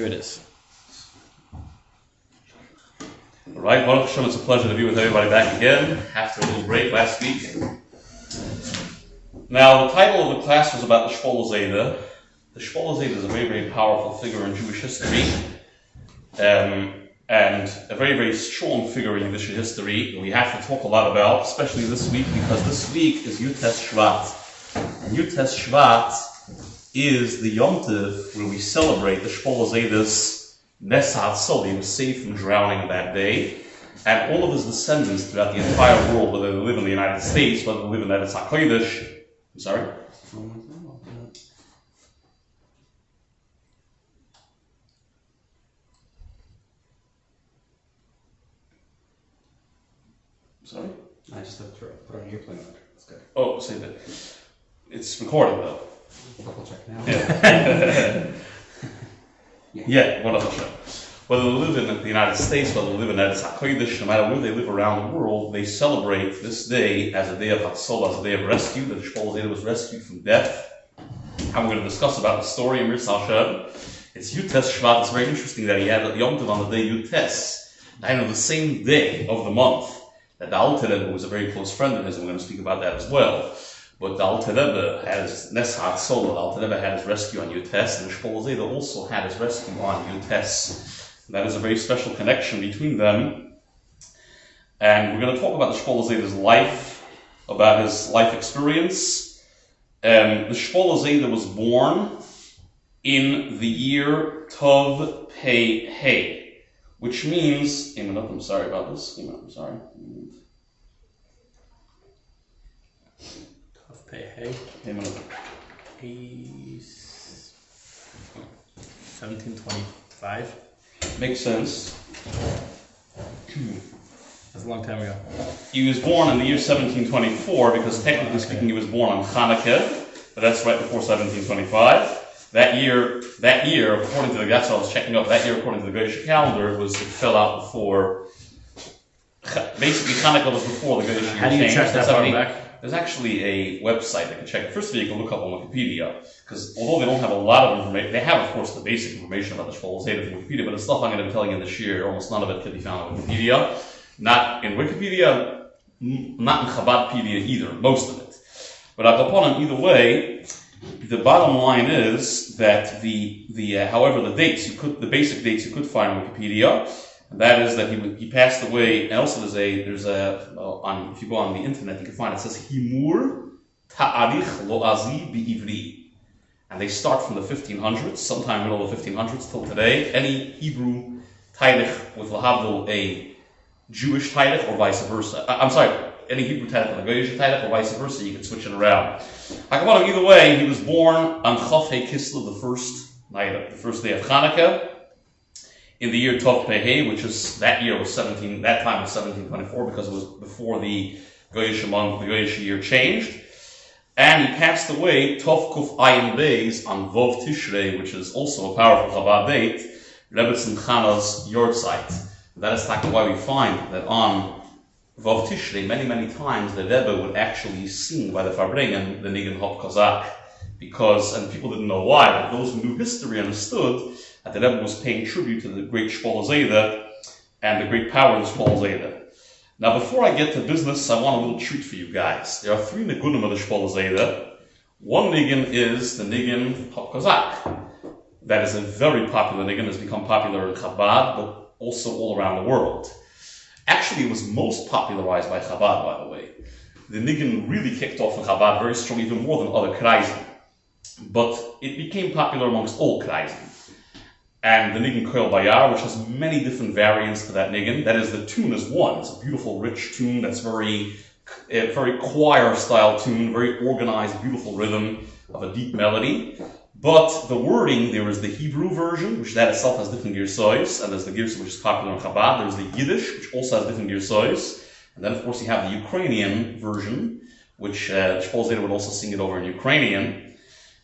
it is. All right, Baruch Hashem, it's a pleasure to be with everybody back again after a little break last week. Now, the title of the class was about the Shpoler Zeide. The Shpoler Zeide is a very, very powerful figure in Jewish history, and a very, very strong figure in Jewish history. We have to talk a lot about, especially this week, because this week is Yutes Shvat. And Yutes Shvat is the Yom Tov where we celebrate the Shpoler Zeide's Nesat Sol. He was saved from drowning that day, and all of his descendants throughout the entire world, whether they live in the United States, whether they live in Eretz HaKodesh. I'm sorry? Sorry? I just have to put on airplane mode. That's good. Oh, say that. It's recording though. Double check now. Yeah. Yeah, what else? Whether they live in the United States, whether they live in Eretz HaKodesh, no matter where they live around the world, they celebrate this day as a day of Hatzol, as a day of rescue. That Shpoler Zeide was rescued from death. And we're going to discuss about the story in Mirz Hashem. It's Yutes Shvat. It's very interesting that he had the Yom Tov on the day Yutes, kind of the same day of the month that the Alter Rebbe was a very close friend of his, and we're going to speak about that as well. But the Alter Rebbe had his Nesat Sol, the Alter Rebbe had his rescue on Yutes, and the Shpoler Zeide also had his rescue on Yutes. That is a very special connection between them. And we're going to talk about the Shpoler Zeide's life, about his life experience. The Shpoler Zeide was born in the year Tov Pei He, which means, I'm sorry about this. I'm sorry. Tov Pei He. 1725. Makes sense. That's a long time ago. He was born in the year 1724 because technically speaking he was born on Hanukkah, but that's right before 1725. That year, according to that's what I was checking up, that year according to the Goyish calendar, it fell out before, basically Hanukkah was before the Goyish year. How do you check that far back? There's actually a website that can check it. First of all, you can look up on Wikipedia, because although they don't have a lot of information, they have, of course, the basic information about the Shpoler Zeide from Wikipedia, but the stuff I'm going to be telling you this year, almost none of it can be found on Wikipedia. Not in Wikipedia, not in Chabadpedia either, most of it. But upon either way, the bottom line is that however, the basic dates you could find on Wikipedia, and that is that he passed away, and also if you go on the internet, you can find it says Himur Ta'arich Lo'azi Bi'ivri. And they start from the 1500s, sometime middle of the 1500s till today. Any Hebrew Taarich with Lahavdil a Jewish Taarich or vice versa. Any Hebrew Taarich with a Goyish Taarich or vice versa, you can switch it around. Either way, he was born on Chof Hei Kislev, the first day of Hanukkah, in the year Tov Pei He, which is that time was 1724 because it was before the Goyish year changed. And he passed away Tov Kuf Ayin Beis on Vov Tishrei, which is also a powerful Chabad date, Rebbe Simchana's Yortzeit. That is why we find that on Vov Tishrei, many, many times the Rebbe would actually sing by the Farbrengen, the Nigen Hop Kozak, and people didn't know why, but those who knew history understood that the Rebbe was paying tribute to the great Shpoler Zeide and the great power of the Shpoler Zeide. Now, before I get to business, I want a little treat for you guys. There are 3 nigunim of the Shpoler Zeide. One nigun is the Nigen Hop Kozak. That is a very popular nigun, has become popular in Chabad, but also all around the world. Actually, it was most popularized by Chabad, by the way. The nigun really kicked off in Chabad very strong, even more than other kreisen. But it became popular amongst all kreisen. And the nigun Koil Bayar, which has many different variants to that nigun. That is, the tune is one. It's a beautiful, rich tune that's very choir-style tune, very organized, beautiful rhythm of a deep melody. But the wording, there is the Hebrew version, which that itself has different girsois, and there's the girsa which is popular in Chabad. There's the Yiddish, which also has different girsois. And then, of course, you have the Ukrainian version, which Shpoler Zeide would also sing it over in Ukrainian.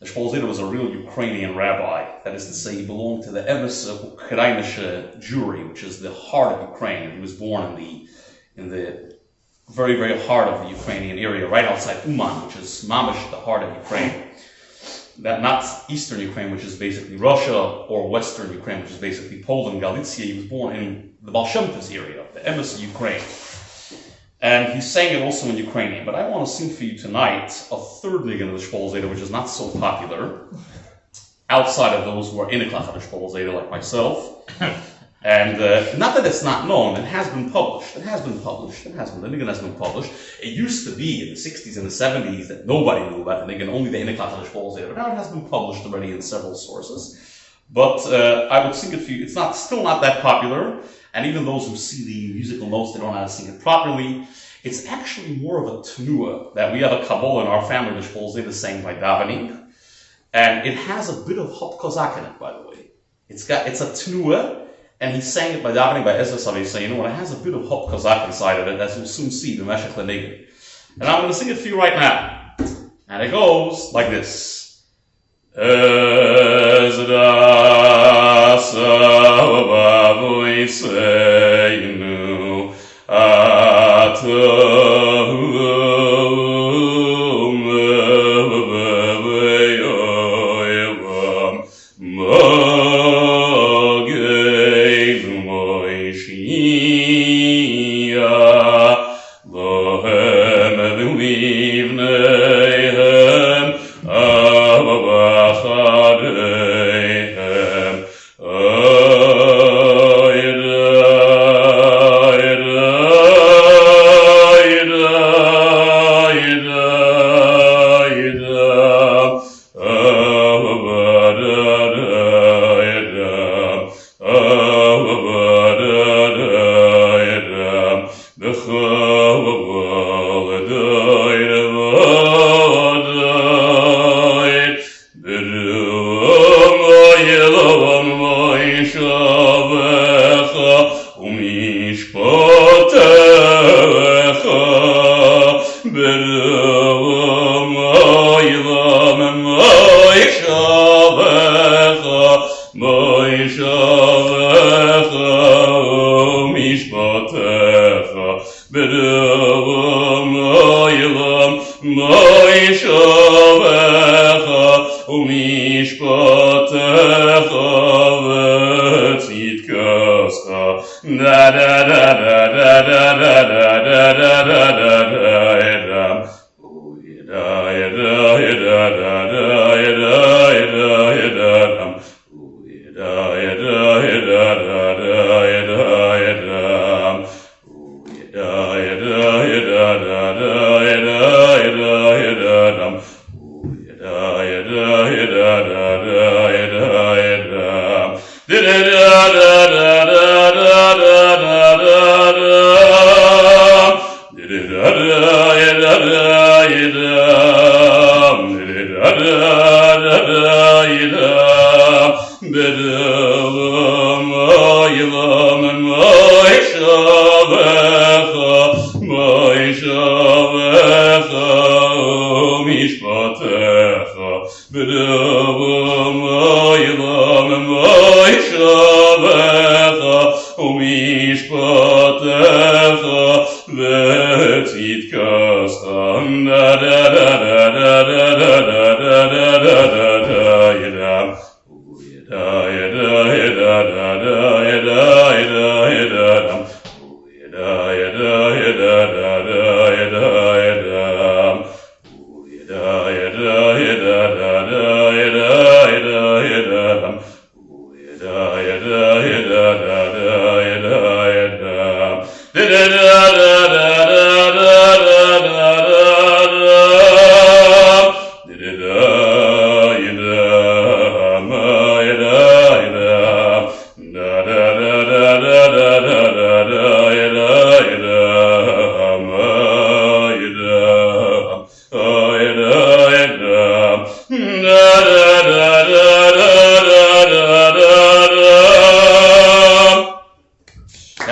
The Shpoler Zeide was a real Ukrainian rabbi. That is to say, he belonged to the Emes Ukrainische Jewry, which is the heart of Ukraine. He was born in the very, very heart of the Ukrainian area, right outside Uman, which is mamish, the heart of Ukraine. that not Eastern Ukraine, which is basically Russia, or Western Ukraine, which is basically Poland, Galicia. He was born in the Baal Shem Tov's area, the Emes of Ukraine. And he sang it also in Ukrainian. But I want to sing for you tonight a third nigun of the Shpoler Zeide, which is not so popular, outside of those who are in the Klach of the Shpoler Zeide, like myself. And not that it's not known, it has been published. The nigun has been published. It used to be in the 60s and the 70s that nobody knew about the nigun, only the Klach of the Shpoler Zeide. But now it has been published already in several sources. But I would sing it for you. It's still not that popular. And even those who see the musical notes, they don't know how to sing it properly. It's actually more of a tenua, that we have a Kabbalah in our family, the Shpoler Zeide, sang by davening. And it has a bit of Hop Kozak in it, by the way. It's a tenua, and he sang it by davening by Ezra Saveseinu, and it has a bit of Hop Kozak inside of it, as you'll soon see, the Meshech Lenegin. And I'm going to sing it for you right now. And it goes like this. Saveseinu,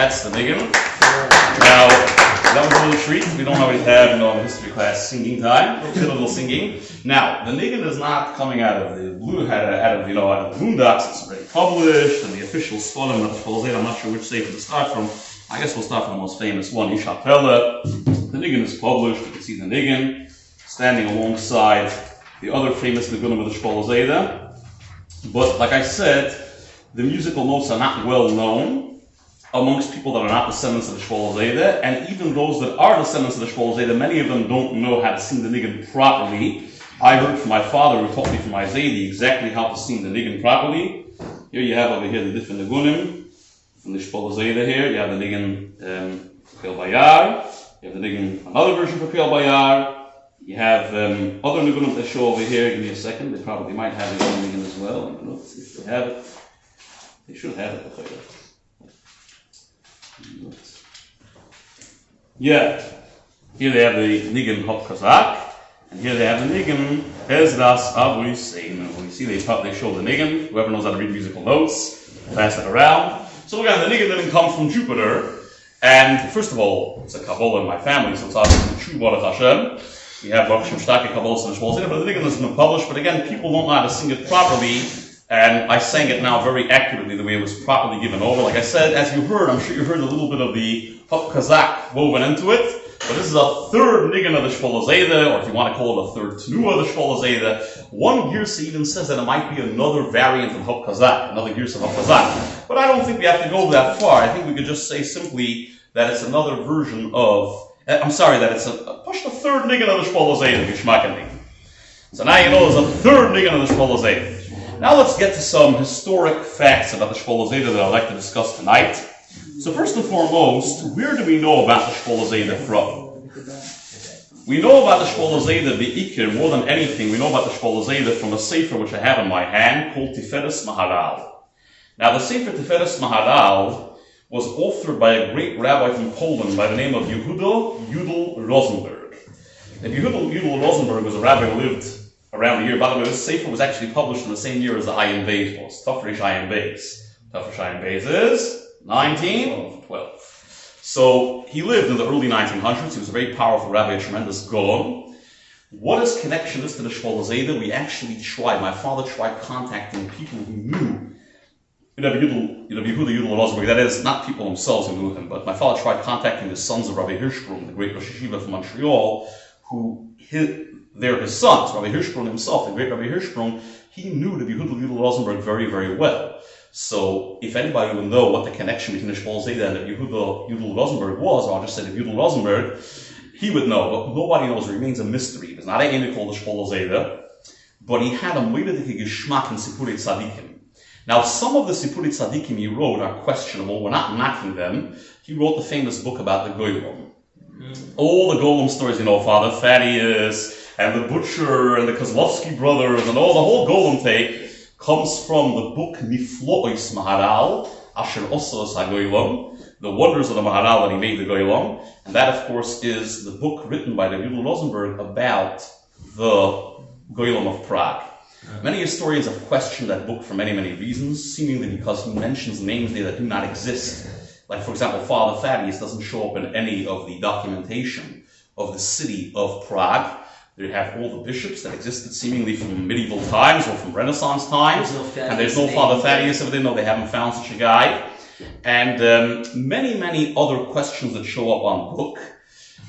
That's the nigun. Now, that was a little treat. We don't always have history class singing time. A little singing. Now, the nigun is not coming out of the blue, out of the boondocks. It's already published, and the official Spolim of the Shpoler Zeide. I'm not sure which sefer to start from. I guess we'll start from the most famous one, Shpoler. The nigun is published. You can see the nigun standing alongside the other famous Nigunim of the Shpoler Zeide. But like I said, the musical notes are not well known amongst people that are not descendants of the Shpoler Zeide, and even those that are descendants of the Shpoler Zeide, many of them don't know how to sing the nigun properly. I heard from my father, who taught me from my Zeide exactly how to sing the nigun properly. Here you have over here the different nigunim from the Shpoler Zeide here. You have the nigun Kel Bayar, you have the nigun, another version for Kel Bayar. You have other nigunim that show over here. Give me a second. They probably might have the other nigun as well. Let's see if they have it. They should have it. Yeah. Here they have the nigun Hop Kazak, and here they have the nigun Ezras Avui Seinu. You see they show the nigun. Whoever knows how to read musical notes, pass it around. So again, the nigun didn't come from Jupiter. And first of all, it's a Kabbalah in my family, so it's obviously true Baruch Hashem. We have Baruch Shem Shtaki Kabbalah and Shpoler Zeide, but the nigun hasn't been published. But again, people don't know how to sing it properly. And I sang it now very accurately, the way it was properly given over. Like I said, as you heard, I'm sure you heard a little bit of the Hop Kazak woven into it. But this is a third nigun of the Shpoler Zeide, or if you want to call it a third tenua of the Shpoler Zeide. One girsa even says that it might be another variant of Hop Kazak, another girsa of Hop Kazak. But I don't think we have to go that far. I think we could just say simply that it's another version of, that it's a third nigun of the Shpoler Zeide, Gishmakandi. So now you know there's a third nigun of the Shpoler Zeide. Now let's get to some historic facts about the Shpoler Zeide that I'd like to discuss tonight. So first and foremost, where do we know about the Shpoler Zeide from? We know about the Shpoler Zeide, the Iker, more than anything. We know about the Shpoler Zeide from a sefer which I have in my hand called Tiferes Maharal. Now the sefer Tiferes Maharal was authored by a great rabbi from Poland by the name of Yehuda Yudel Rosenberg. And Yehuda Yudel Rosenberg was a rabbi who lived around the year. By the way, this sefer was actually published in the same year as the Ayin Beis was. Tafresh Ayin Beis. Tafresh Ayin Beis is 1912. So he lived in the early 1900s. He was a very powerful rabbi, a tremendous golem. What his connection is to the Shpoler Zeide, we actually tried. My father tried contacting people who knew Yehuda Yudel Rosenberg. That is, not people themselves who knew him, but my father tried contacting the sons of Rabbi Hirschsprung, the great Rosh Yeshiva from Montreal, they're his sons. Rabbi Hirschsprung himself, the great Rabbi Hirschsprung, he knew the Yehuda Yudel Rosenberg very, very well. So if anybody would know what the connection between the Shpoler Zeide and the Yehuda Yudel Rosenberg was, or I'll just say the Yudel Rosenberg, he would know, but nobody knows. It remains a mystery. He was not a name called the Shpoler Zeide, but he had a moededike geschmack in Sipurei Tzadikim. Now, some of the Sipurei Tzadikim he wrote are questionable. We're not knocking them. He wrote the famous book about the Goylom. All the Golem stories, Father Thaddeus, and the Butcher, and the Kozlovsky brothers, and the whole Golem take comes from the book Niflois Maharal, Asher Osos HaGoylom, the wonders of the Maharal that he made the Goylom, and that, of course, is the book written by the Yudel Rosenberg about the Goylom of Prague. Many historians have questioned that book for many, many reasons, seemingly because he mentions names there that do not exist. Like, for example, Father Thaddeus doesn't show up in any of the documentation of the city of Prague. They have all the bishops that existed seemingly from medieval times or from Renaissance times. And there's no Father Thaddeus over there. No, they haven't found such a guy. And many, many other questions that show up on the book.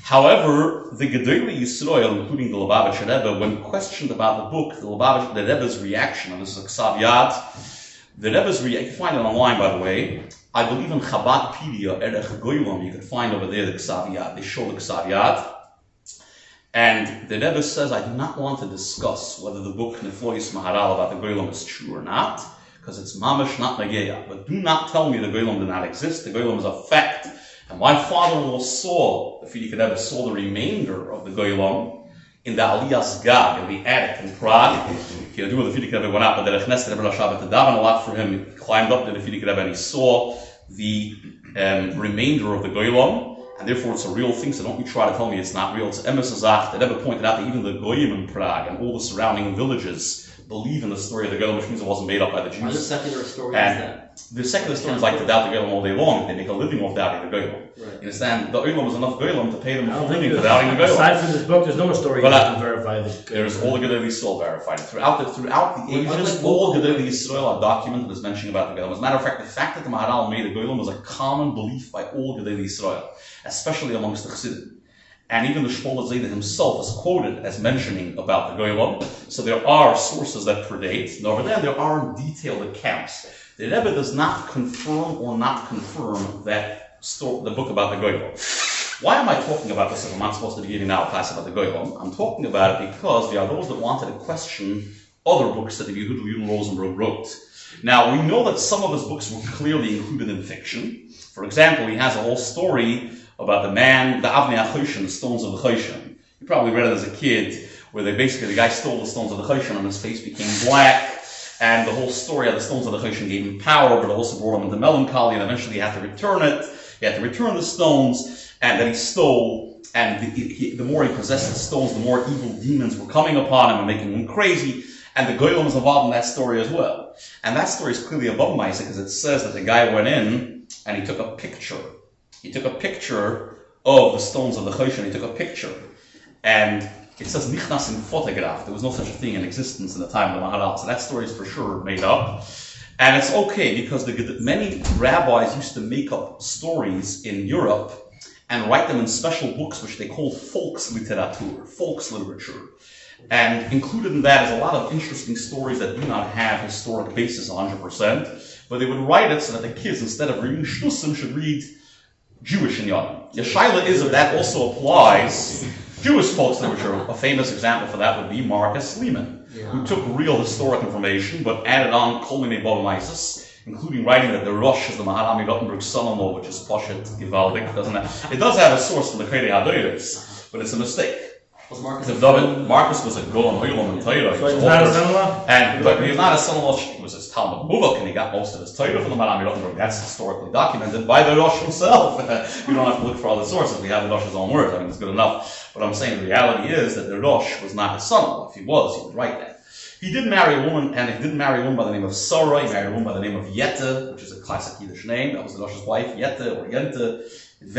However, the Gedolei Yisrael, including the Lubavitcher Rebbe, when questioned about the book, the Rebbe's reaction, and this is a Ksav Yad, the Rebbe's reaction, you can find it online, by the way. I believe in Chabadpedia, Erech Goylom, you can find over there the Ksav Yad. They show the Ksav Yad. And the Rebbe says, I do not want to discuss whether the book Neflois Maharal about the Goylom is true or not, because it's mamash not nageya. But do not tell me the Goylom did not exist. The Goylom is a fact. And my father-in-law the Frierdiker Rebbe saw the remainder of the Goylom in the Aliyas Gag, in the attic in Prague. The Frierdiker Rebbe went up, but the Knesset Rebbe Shabbat to daven a lot for him. He climbed up to the Frierdiker Rebbe and he saw the remainder of the Goylom. And therefore it's a real thing, so don't you try to tell me it's not real. It's emes azach. The Rebbe pointed out that even the Goyim in Prague and all the surrounding villages believe in the story of the Goylom, which means it wasn't made up by the Jews. Are the secular stories and the secular historians like to doubt the Goylom all day long. They make a living off doubting the Goylom. Right. You understand? The Goylom was enough Goylom to pay them a full living for doubting the Goylom. Aside from this book, there's no more story that can verify this. There's all the Gedolei Yisrael verified. Throughout the ages, all Gedolei Yisrael are documented as mentioning about the Goylom. As a matter of fact, the fact that the Maharal made a Goylom was a common belief by all Gedolei Yisrael, especially amongst the Chassidim. And even the Shpoler Zeide himself is quoted as mentioning about the Goyim. So there are sources that predate. And over there, there are detailed accounts. The Rebbe does not confirm or not confirm that the book about the Goyim. Why am I talking about this if I'm not supposed to be giving now a class about the Goyim? I'm talking about it because there are those that wanted to question other books that the Yehuda Rosenberg wrote. Now, we know that some of his books were clearly included in fiction. For example, he has a whole story about the man, the Avnei HaChoshen, the stones of the Choshen. You probably read it as a kid, where the guy stole the stones of the Choshen and his face became black. And the whole story of the stones of the Choshen gave him power, but it also brought him into melancholy, and eventually he had to return it. He had to return the stones, and then he stole, and the more he possessed the stones, the more evil demons were coming upon him and making him crazy. And the Goyim was involved in that story as well. And that story is clearly above Maisa, because it says that the guy went in and he took a picture. He took a picture of the stones of the Choshen. He took a picture. And it says Nichnas in photograph. There was no such a thing in existence in the time of the Maharal. So that story is for sure made up. And it's okay, because many rabbis used to make up stories in Europe and write them in special books which they called Volksliteratur, folks-literature. And included in that is a lot of interesting stories that do not have historic basis 100%, but they would write it so that the kids, instead of reading Shtussim, should read Jewish in Yonah. Yeshaila is that also applies Jewish folks literature. A famous example for that would be Marcus Lehman, who took real historic information but added on Kol Minei Bavamaisis, including writing that the Rosh is the Maharami Rottenberg's son-in-law, which is Poshet Givaldik, doesn't it? It does have a source from the Kedei HaDoros, but it's a mistake. Marcus was a Golan Oilam in Torah. So he's not a son-in-law? But he's not a son-in-law. He was his Talmud Muvak, and he got most of his Torah from the Maharami Rottenberg. That's historically documented by the Rosh himself. You don't have to look for other sources. We have the Rosh's own words. I mean, it's good enough. But I'm saying the reality is that the Rosh was not his son-in-law. If he was, he would write that. He did marry a woman, and he didn't marry a woman by the name of Sarah. He married a woman by the name of Yette, which is a classic Yiddish name. That was the Rosh's wife, Yette or Yente. It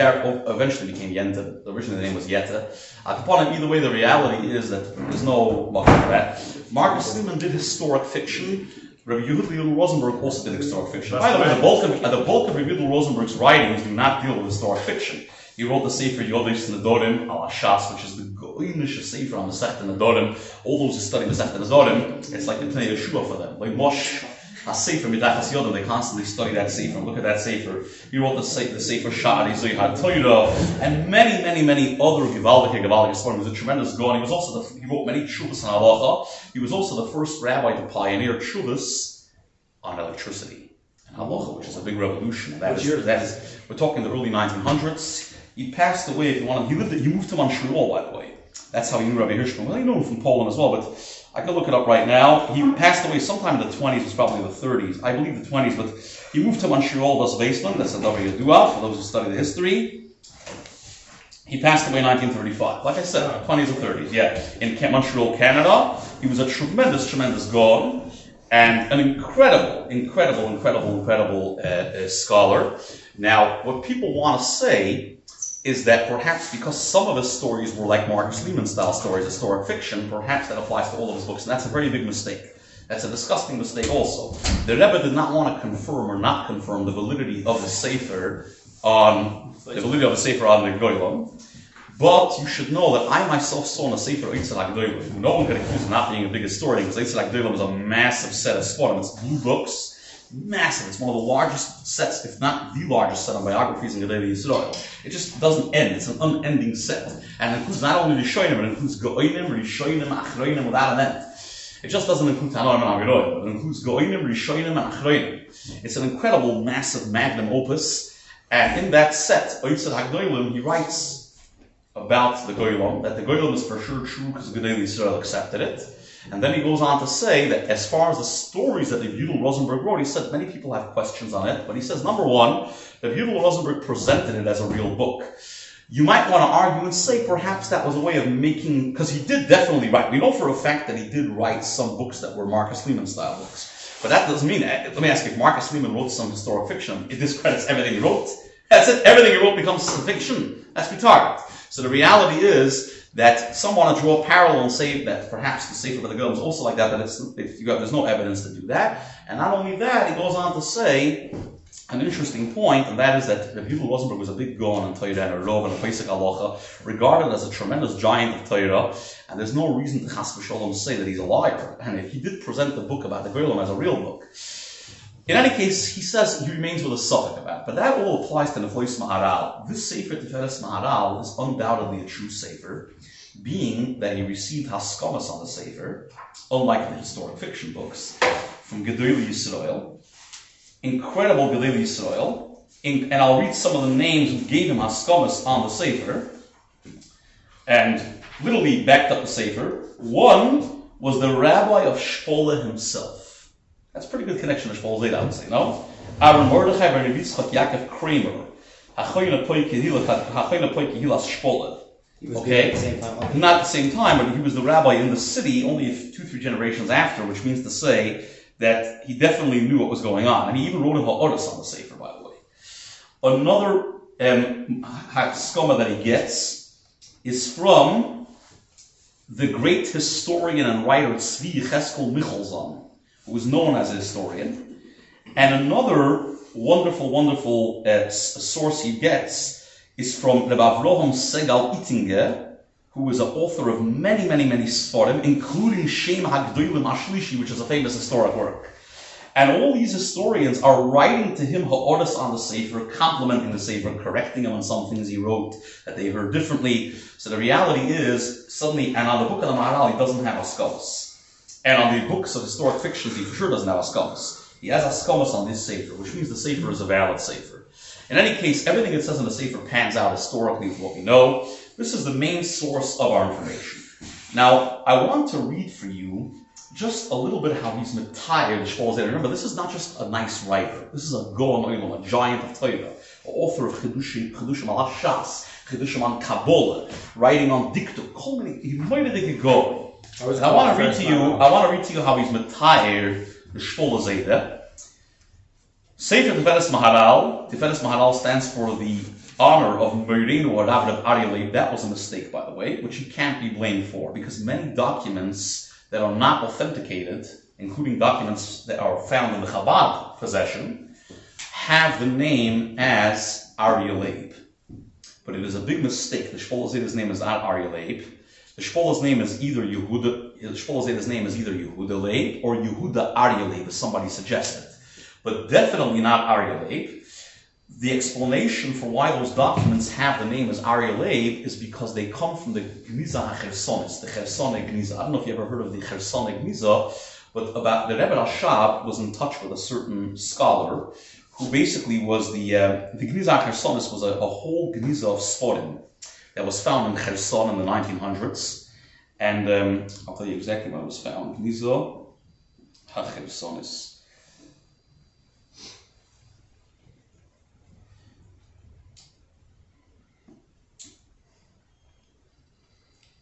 eventually became Yente. Originally the name was Yette. Either way, the reality is that there's no luck for that. Marcus Lehman did historic fiction. Rabbi Yehuda Rosenberg also did historic fiction. By the way, the bulk of Rabbi Yehuda Rosenberg's writings do not deal with historic fiction. He wrote the Sefer Yodesh Nedorim al Hashas, which is the Goyinish Sefer on the Masechta Nedorim. All those who study Masechta Nedorim, it's like the Pnei Yeshua for them. Like Moshe, a Sefer Midachas Yodim, they constantly study that Sefer and look at that Sefer. He wrote the Sefer Sha'ari, so you had Torah, and many other Givaldik Sforim. He was a tremendous Gaon. He wrote many Tshuvas on Halacha. He was also the first rabbi to pioneer Tshuvas on electricity and Halacha, which is a big revolution. That is, we're talking the early 1900s. He passed away, if you want to, he moved to Montreal, by the way. That's how he knew Rabbi Hirschman. Well, he knew him from Poland as well, but I could look it up right now. He passed away sometime in the 20s, it was probably the 30s. I believe the 20s, but he moved to Montreal, das Weisland, that's a W. For those who study the history. He passed away in 1935. Like I said, 20s and 30s, yeah. In Montreal, Canada. He was a tremendous Gaon and an incredible scholar. Now, what people want to say is that perhaps because some of his stories were like Marcus Lehman style stories, historic fiction, perhaps that applies to all of his books, and that's a very big mistake. That's a disgusting mistake also. The Rebbe did not want to confirm or not confirm the validity of the Sefer on the Goyim, but you should know that I myself saw in the Sefer Eitzel HaGdolim. No one can accuse of not being a big historian, because Eitzel HaGdolim is a massive set of Sforim. It's blue books. Massive. It's one of the largest sets, if not the largest set of biographies in Gedolei Yisrael. It just doesn't end. It's an unending set. And it includes not only Rishonim, but it includes Go'onim, Rishonim, Achroinim without an end. It just doesn't include Tanoim and Aviroim, but it includes Go'onim, Rishonim, and Achroinim. It's an incredible, massive magnum opus. And in that set, Eitzel HaGdolim, he writes about the Goyim, that the Goyim is for sure true because Gedolei Yisrael accepted it. And then he goes on to say that as far as the stories that the Yehuda Rosenberg wrote, he said many people have questions on it, but he says, number one, that Yehuda Rosenberg presented it as a real book. You might want to argue and say perhaps that was a way of making, because he did definitely write, we know for a fact that he did write some books that were Marcus Lehman style books. But that doesn't mean, let me ask you, if Marcus Lehman wrote some historic fiction, it discredits everything he wrote. That's it, everything he wrote becomes fiction. That's retarded. So the reality is that some want to draw a parallel and say that perhaps the Sefer of the Goyim is also like that, but there's no evidence to do that. And not only that, he goes on to say an interesting point, and that is that Rabbi Rosenberg was a big gon in Torah and a Rov and a basic halacha, regarded as a tremendous giant of Torah, and there's no reason to chas v'sholom say that he's a liar. And if he did present the book about the Goyim as a real book, in any case, he says he remains with a suffix about it. But that all applies to Neflois Maharal. This Sefer Tiferes Maharal is undoubtedly a true Sefer, being that he received haskamas on the Sefer, unlike the historic fiction books, from Gedolei Yisrael, incredible Gedolei Yisrael, and I'll read some of the names who gave him haskamas on the Sefer, and literally backed up the Sefer. One was the Rabbi of Shpoler himself. That's a pretty good connection to Shpoler Zeide, I would say, no? Aaron Mordechai ben Yitzchak Yaakov Kramer. Hachoyna Poi Kehilas Shpoler. Okay? At the same time. Not at the same time, but he was the rabbi in the city only 2-3 generations after, which means to say that he definitely knew what was going on. And he even wrote a ha'oros on the Sefer, by the way. Another haskama that he gets is from the great historian and writer Tzvi Yecheskel Michelson, who is known as a historian. And another wonderful source he gets is from Rabbi Avraham Segal Ittinger, who is an author of many Sfarim, including Shem HaGdolim HaShlishi, which is a famous historic work. And all these historians are writing to him ha'oros on the Sefer, complimenting the Sefer, correcting him on some things he wrote that they heard differently. So the reality is, suddenly, and on the book of the Maharal, he doesn't have haskamas. And on the books of historic fictions, he for sure doesn't have haskamas. He has haskamas on this Sefer, which means the Sefer is a valid Sefer. In any case, everything it says in the Sefer pans out historically with what we know. This is the main source of our information. Now, I want to read for you just a little bit how he's metired Shpoler Zeide. Remember, this is not just a nice writer. This is a Gaon Olam, a giant of Torah, author of Chidushim al Shas, Chidushim on Kabbalah, writing on Diktuk. He might have go. I want to read to you how he's metired the Shpoler Zeide. Sefer Tiferes Maharal. Tiferes Maharal stands for the honor of Meirenu or Rav Aryeh Leib. That was a mistake, by the way, which he can't be blamed for, because many documents that are not authenticated, including documents that are found in the Chabad possession, have the name as Aryeh Leib. But it is a big mistake. The Shpoler Zeide's name is not Aryeh Leib. The Shpoler's name is either Yehuda. The Shpoler Zeide's name is either Yehuda Leib or Yehuda Aryeh Leib, as somebody suggested, but definitely not Aryeh Leib. The explanation for why those documents have the name as Aryeh Leib is because they come from the Gniza HaChersonis, the Chersonic Gniza. I don't know if you ever heard of the Chersonic Gniza, but about the Rebbe Rashab was in touch with a certain scholar who basically was the Gniza HaChersonis was a whole Gniza of Sforim that was found in Kherson in the 1900s. And I'll tell you exactly when it was found. Gniza HaChersonis.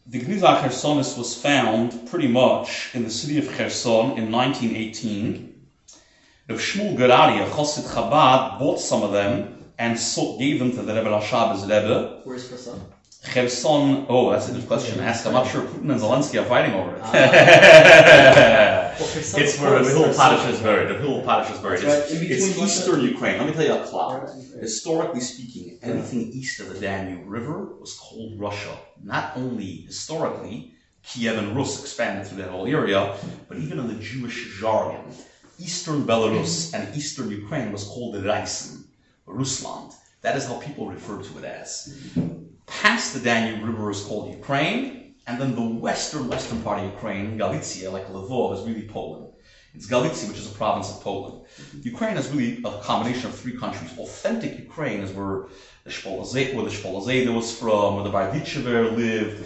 The Gniza Chersonis was found pretty much in the city of Kherson in 1918. Rav Shmuel Gerari, a Chassid Chabad, bought some of them and gave them to the Rebbe Rashab's Rebbe. Where's Kherson? Kherson, that's a good question to ask. I'm not sure Putin and Zelensky are fighting over it. It's where the Hill Padish is buried. The Hill Padish is buried. It's eastern Ukraine. Let me tell you a cloud. Historically speaking, anything east of the Danube River was called Russia. Not only historically, Kiev and Rus expanded through that whole area, but even in the Jewish jargon, eastern Belarus and eastern Ukraine was called the Reisen, Rusland. That is how people refer to it as. Past the Danube River is called Ukraine, and then the western part of Ukraine, Galicia, like Lvov, is really Poland. It's Galicia, which is a province of Poland. Ukraine is really a combination of three countries. Authentic Ukraine is where the Shpoler Zeide was from, where the Bardichever lived,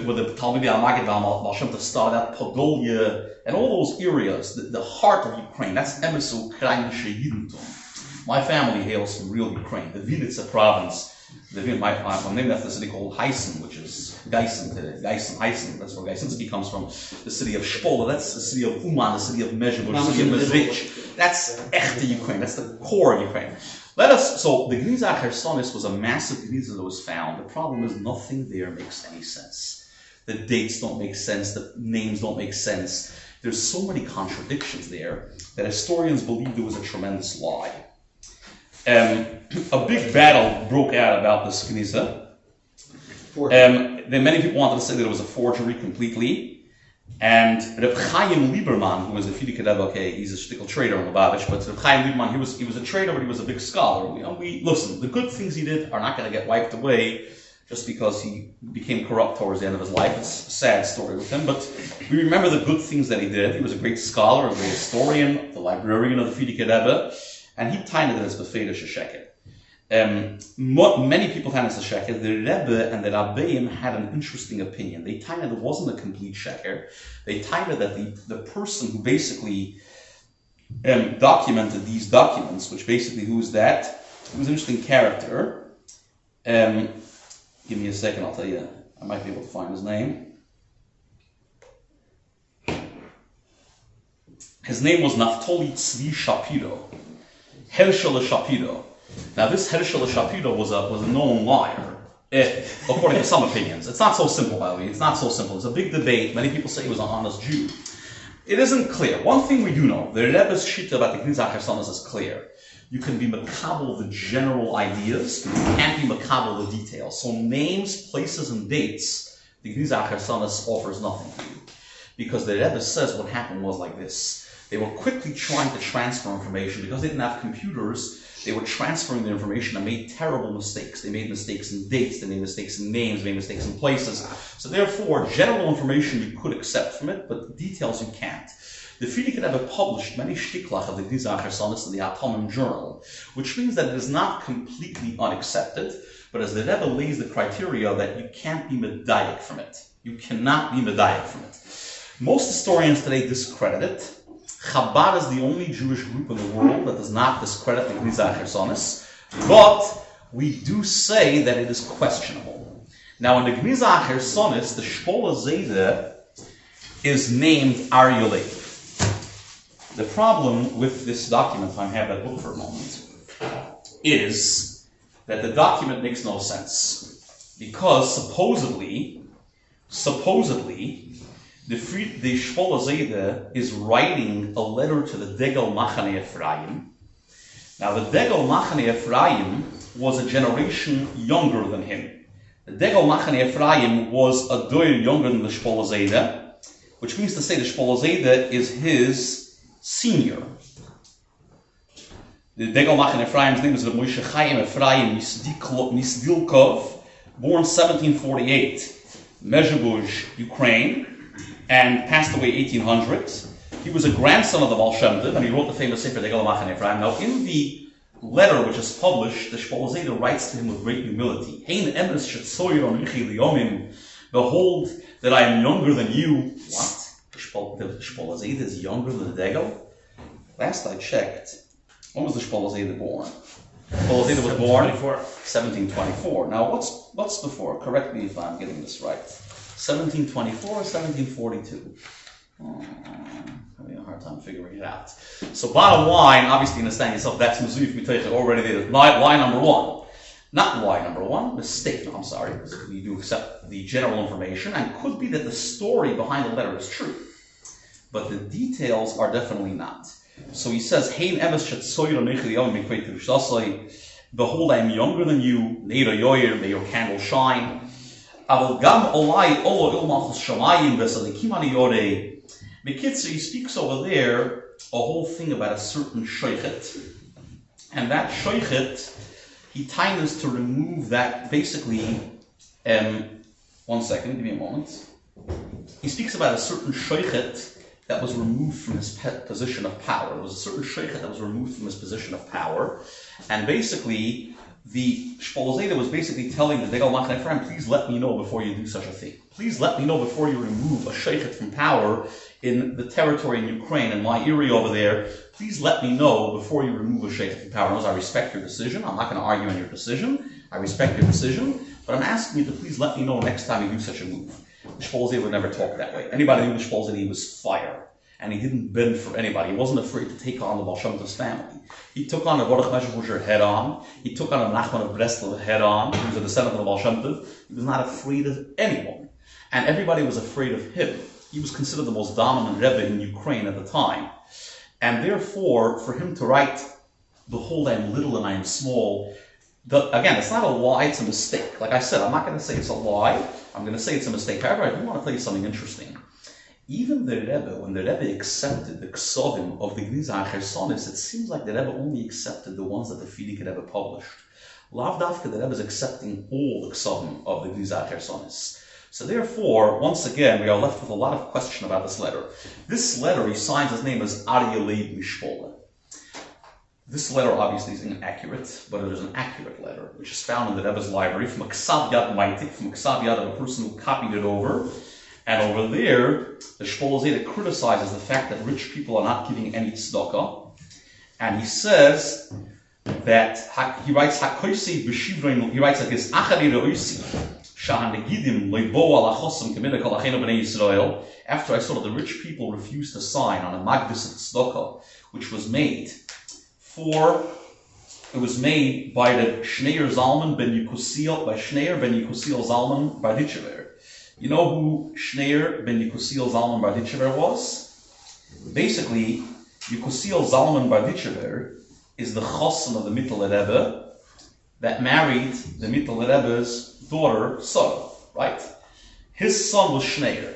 where the Talmidei HaMagid Baal Shem Tov started out, Podolia, and all those areas, the heart of Ukraine. That's Emes Ukrainische Judentum. My family hails from real Ukraine, the Vinnytsia province. I'm named after the city called Heisen, which is Geisen today. Heisen, that's where Geisinsky comes from. The city of Shpoler, that's the city of Uman, the city of Mezhebur, the city of Mezrich. That's echte Ukraine, that's the core of Ukraine. So the Gniza Chersonis was a massive Gniza that was found. The problem is nothing there makes any sense. The dates don't make sense, the names don't make sense. There's so many contradictions there that historians believe there was a tremendous lie. a big battle broke out about this Knesset. Then many people wanted to say that it was a forgery completely. And Reb Chaim Lieberman, who was a Fidik Rebbe, okay, he's a shtickle trader in Lubavitch, but Reb Chaim Lieberman, he was a trader, but he was a big scholar. Listen, the good things he did are not going to get wiped away just because he became corrupt towards the end of his life. It's a sad story with him, but we remember the good things that he did. He was a great scholar, a great historian, the librarian of the Fidik Rebbe, and he timed it as Befedish Sheker. Many people timed it as a Sheker. The Rebbe and the Rabbeim had an interesting opinion. They timed it wasn't a complete Sheker. They timed it that the person who basically documented these documents, which basically who's that? He was an interesting character. Give me a second, I'll tell you. I might be able to find his name. His name was Naftali Tzvi Shapiro. Hershel Shapiro. Now this Hershel Shapiro was a known liar, according to some opinions. It's not so simple, by the way. It's not so simple. It's a big debate. Many people say he was an honest Jew. It isn't clear. One thing we do know, the Rebbe's shita about the Knesset Chersonos is clear. You can be makabel the general ideas, but you can't be makabel the details. So names, places, and dates, the Knesset Chersonos offers nothing to you. Because the Rebbe says what happened was like this. They were quickly trying to transfer information. Because they didn't have computers, they were transferring the information and made terrible mistakes. They made mistakes in dates, they made mistakes in names, they made mistakes in places. So therefore, general information you could accept from it, but the details you can't. The Fidik Rebbe published many shtiklach of the Knesset Chersonos in the Atomim Journal, which means that it is not completely unaccepted, but as the Rebbe lays the criteria that you can't be medayek from it. You cannot be medayek from it. Most historians today discredit it. Chabad is the only Jewish group in the world that does not discredit the Knesset Chersonos, but we do say that it is questionable. Now in the Knesset Chersonos, the Shpoler Zeide is named Aryeh Leib. The problem with this document, if I have that book for a moment, is that the document makes no sense. Because supposedly, the Shpoler Zeide is writing a letter to the Degel Machane Ephraim. Now the Degel Machane Ephraim was a generation younger than him. The Degel Machane Ephraim was a doyer younger than the Shpoler Zeide, which means to say the Shpoler Zeide is his senior. The Degel Machane Ephraim's name is Rabbi Moshe Chaim Ephraim Nisdilkov, born 1748, Mezhebush, Ukraine, and passed away 1800. He was a grandson of the Baal Shem Tov, and he wrote the famous Sefer Degel Machane Ephraim. Now, in the letter which is published, the Shpoler Zeide writes to him with great humility. Hein emes shetzoyer onichi liyomim. Behold, that I am younger than you. What? The Shpoler Zeide is younger than the Degel? Last I checked, when was the Shpoler Zeide born? Shpoler Zeide was born 1724. Now, what's before? Correct me if I'm getting this right. 1724 or 1742? Having a hard time figuring it out. So bottom line, obviously you understand yourself, that's Mezuyif Mitaycha already there. Lie number one. Not lie number one, mistake. No, I'm sorry. We do accept the general information, and it could be that the story behind the letter is true. But the details are definitely not. So he says, Hein emes shetzoyer onichi liyomim mikvei tirusasai. Behold, I am younger than you. Neira yoyer, may your candle shine. Aval gam olai olo il malchus shamayim v'sadikim ani yorei. Mekitzer, he speaks over there a whole thing about a certain shoichet. And that shoichet, he tries to remove that, basically, one second, give me a moment. He speaks about a certain shoichet that was removed from his position of power. It was a certain shoichet that was removed from his position of power. And basically, the Shpoler Zeide was basically telling the Degel Machane Ephraim, please let me know before you do such a thing. Please let me know before you remove a shoichet from power in the territory in Ukraine, in my area over there. Please let me know before you remove a shoichet from power. I respect your decision. I'm not going to argue on your decision. I respect your decision. But I'm asking you to please let me know next time you do such a move. The Shpoler Zeide would never talk that way. Anybody who knew the Shpoler Zeide, he was fire. And he didn't bend for anybody. He wasn't afraid to take on the Baal Shem Tov's family. He took on a Baruch Meshach head on. He took on a Nachman of Breslov head on. He was a descendant of the Baal Shem Tov. He was not afraid of anyone. And everybody was afraid of him. He was considered the most dominant Rebbe in Ukraine at the time. And therefore, for him to write behold, I am little and I am small. Again, it's not a lie, it's a mistake. Like I said, I'm not going to say it's a lie. I'm going to say it's a mistake. However, I do want to tell you something interesting. Even the Rebbe, when the Rebbe accepted the Ksovim of the Gnizah Chersonis, it seems like the Rebbe only accepted the ones that the Frierdiker Rebbe published. Lav Dafka, the Rebbe is accepting all the Ksovim of the Gnizah Chersonis. So therefore, once again, we are left with a lot of question about this letter. This letter, he signs his name as Aryeh Leib Mishpoler. This letter obviously is inaccurate, but it is an accurate letter, which is found in the Rebbe's library from a Ksav Yad Maitik, from a Ksav Yad of a person who copied it over. And over there, the Shpoler Zeide criticizes the fact that rich people are not giving any tzedakah. And he says that, he writes like this, Acharei Re'osi, Shahanegidim Leibo Alachosam Kemina Kol Achenu B'nei Yisrael, after I saw that the rich people refused to sign on a Magdus of tzedakah, which was made by the Shneir Zalman ben Yekusiel, by Shneir ben Yekusiel Zalman Barditchever. You know who Shneir ben Yekusiel Zalman Barditchever was? Basically, Yekusiel Zalman Barditchever is the chassan of the Mittler Rebbe that married the Mittler Rebbe's daughter, Sarah, right? His son was Shneir.